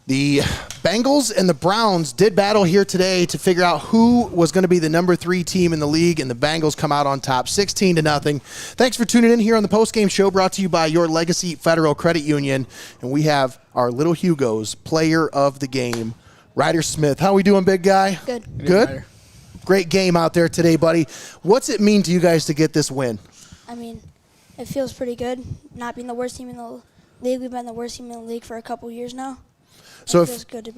The Bengals and the Browns did battle here today to figure out who was going to be the number 3 team in the league, and the Bengals come out on top 16-0. Thanks for tuning in here on the Postgame Show, brought to you by Your Legacy Federal Credit Union. And we have our Little Hugo's player of the game, Ryder Smith. How we doing, big guy? Good. Good? Great game out there today, buddy. What's it mean to you guys to get this win? I mean, it feels pretty good not being the worst team in the league. We've been the worst team in the league for a couple years now. So it feels good to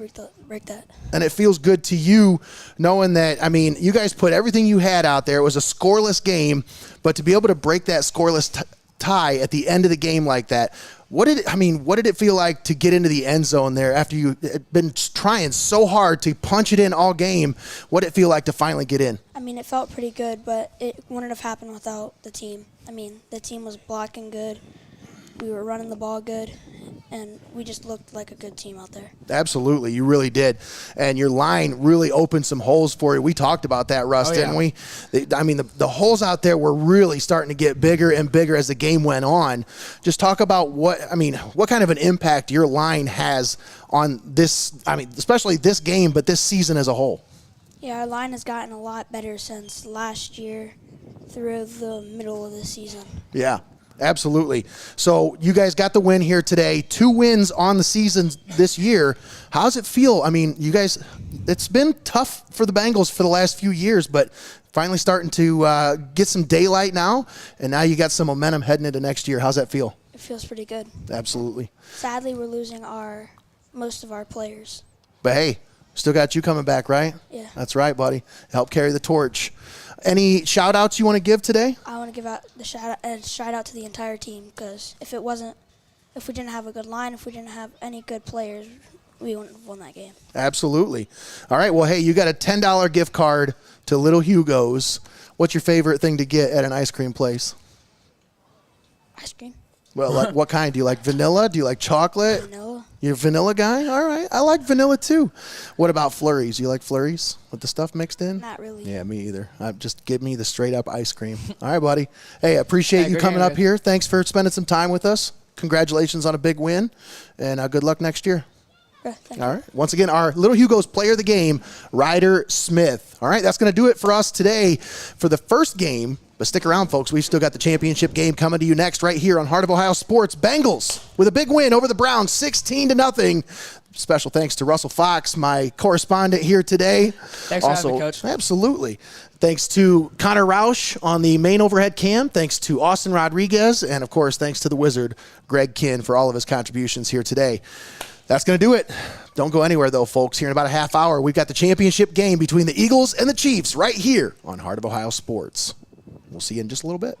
break that. And it feels good to you knowing that, I mean, you guys put everything you had out there. It was a scoreless game, but to be able to break that scoreless tie at the end of the game like that, what did it feel like to get into the end zone there after you had been trying so hard to punch it in all game? What did it feel like to finally get in? I mean, it felt pretty good, but it wouldn't have happened without the team. I mean, the team was blocking good. We were running the ball good, and we just looked like a good team out there. Absolutely, you really did. And your line really opened some holes for you. We talked about that, Russ, didn't we? I mean, the holes out there were really starting to get bigger and bigger as the game went on. Just talk about what kind of an impact your line has on this, especially this game, but this season as a whole. Yeah, our line has gotten a lot better since last year through the middle of the season. Yeah. Absolutely. So you guys got the win here today. 2 wins on the season this year. How does it feel? I mean, you guys, it's been tough for the Bengals for the last few years, but finally starting to get some daylight now, and now you got some momentum heading into next year. How's that feel? It feels pretty good. Absolutely. Sadly, we're losing most of our players. But hey, still got you coming back, right? Yeah. That's right, buddy. Help carry the torch. Any shout-outs you want to give today? I want to give out the shout-out to the entire team, because if we didn't have a good line, if we didn't have any good players, we wouldn't have won that game. Absolutely. All right, well, hey, you got a $10 gift card to Little Hugo's. What's your favorite thing to get at an ice cream place? Ice cream. Well, like what kind? Do you like vanilla? Do you like chocolate? Vanilla. You're a vanilla guy? All right. I like vanilla too. What about flurries? You like flurries with the stuff mixed in? Not really. Yeah, me either. Just give me the straight up ice cream. All right, buddy. Hey, I appreciate you coming up here. Thanks for spending some time with us. Congratulations on a big win, and good luck next year. Okay, thank All right. Once again, our Little Hugo's player of the game, Ryder Smith. All right, that's going to do it for us today for the first game. But stick around, folks. We've still got the championship game coming to you next right here on Heart of Ohio Sports. Bengals with a big win over the Browns, 16-0. Special thanks to Russell Fox, my correspondent here today. Thanks for having me, Coach. Absolutely. Thanks to Connor Roush on the main overhead cam. Thanks to Austin Rodriguez. And, of course, thanks to the Wizard, Greg Kinn, for all of his contributions here today. That's going to do it. Don't go anywhere, though, folks. Here in about a half hour, we've got the championship game between the Eagles and the Chiefs right here on Heart of Ohio Sports. We'll see you in just a little bit.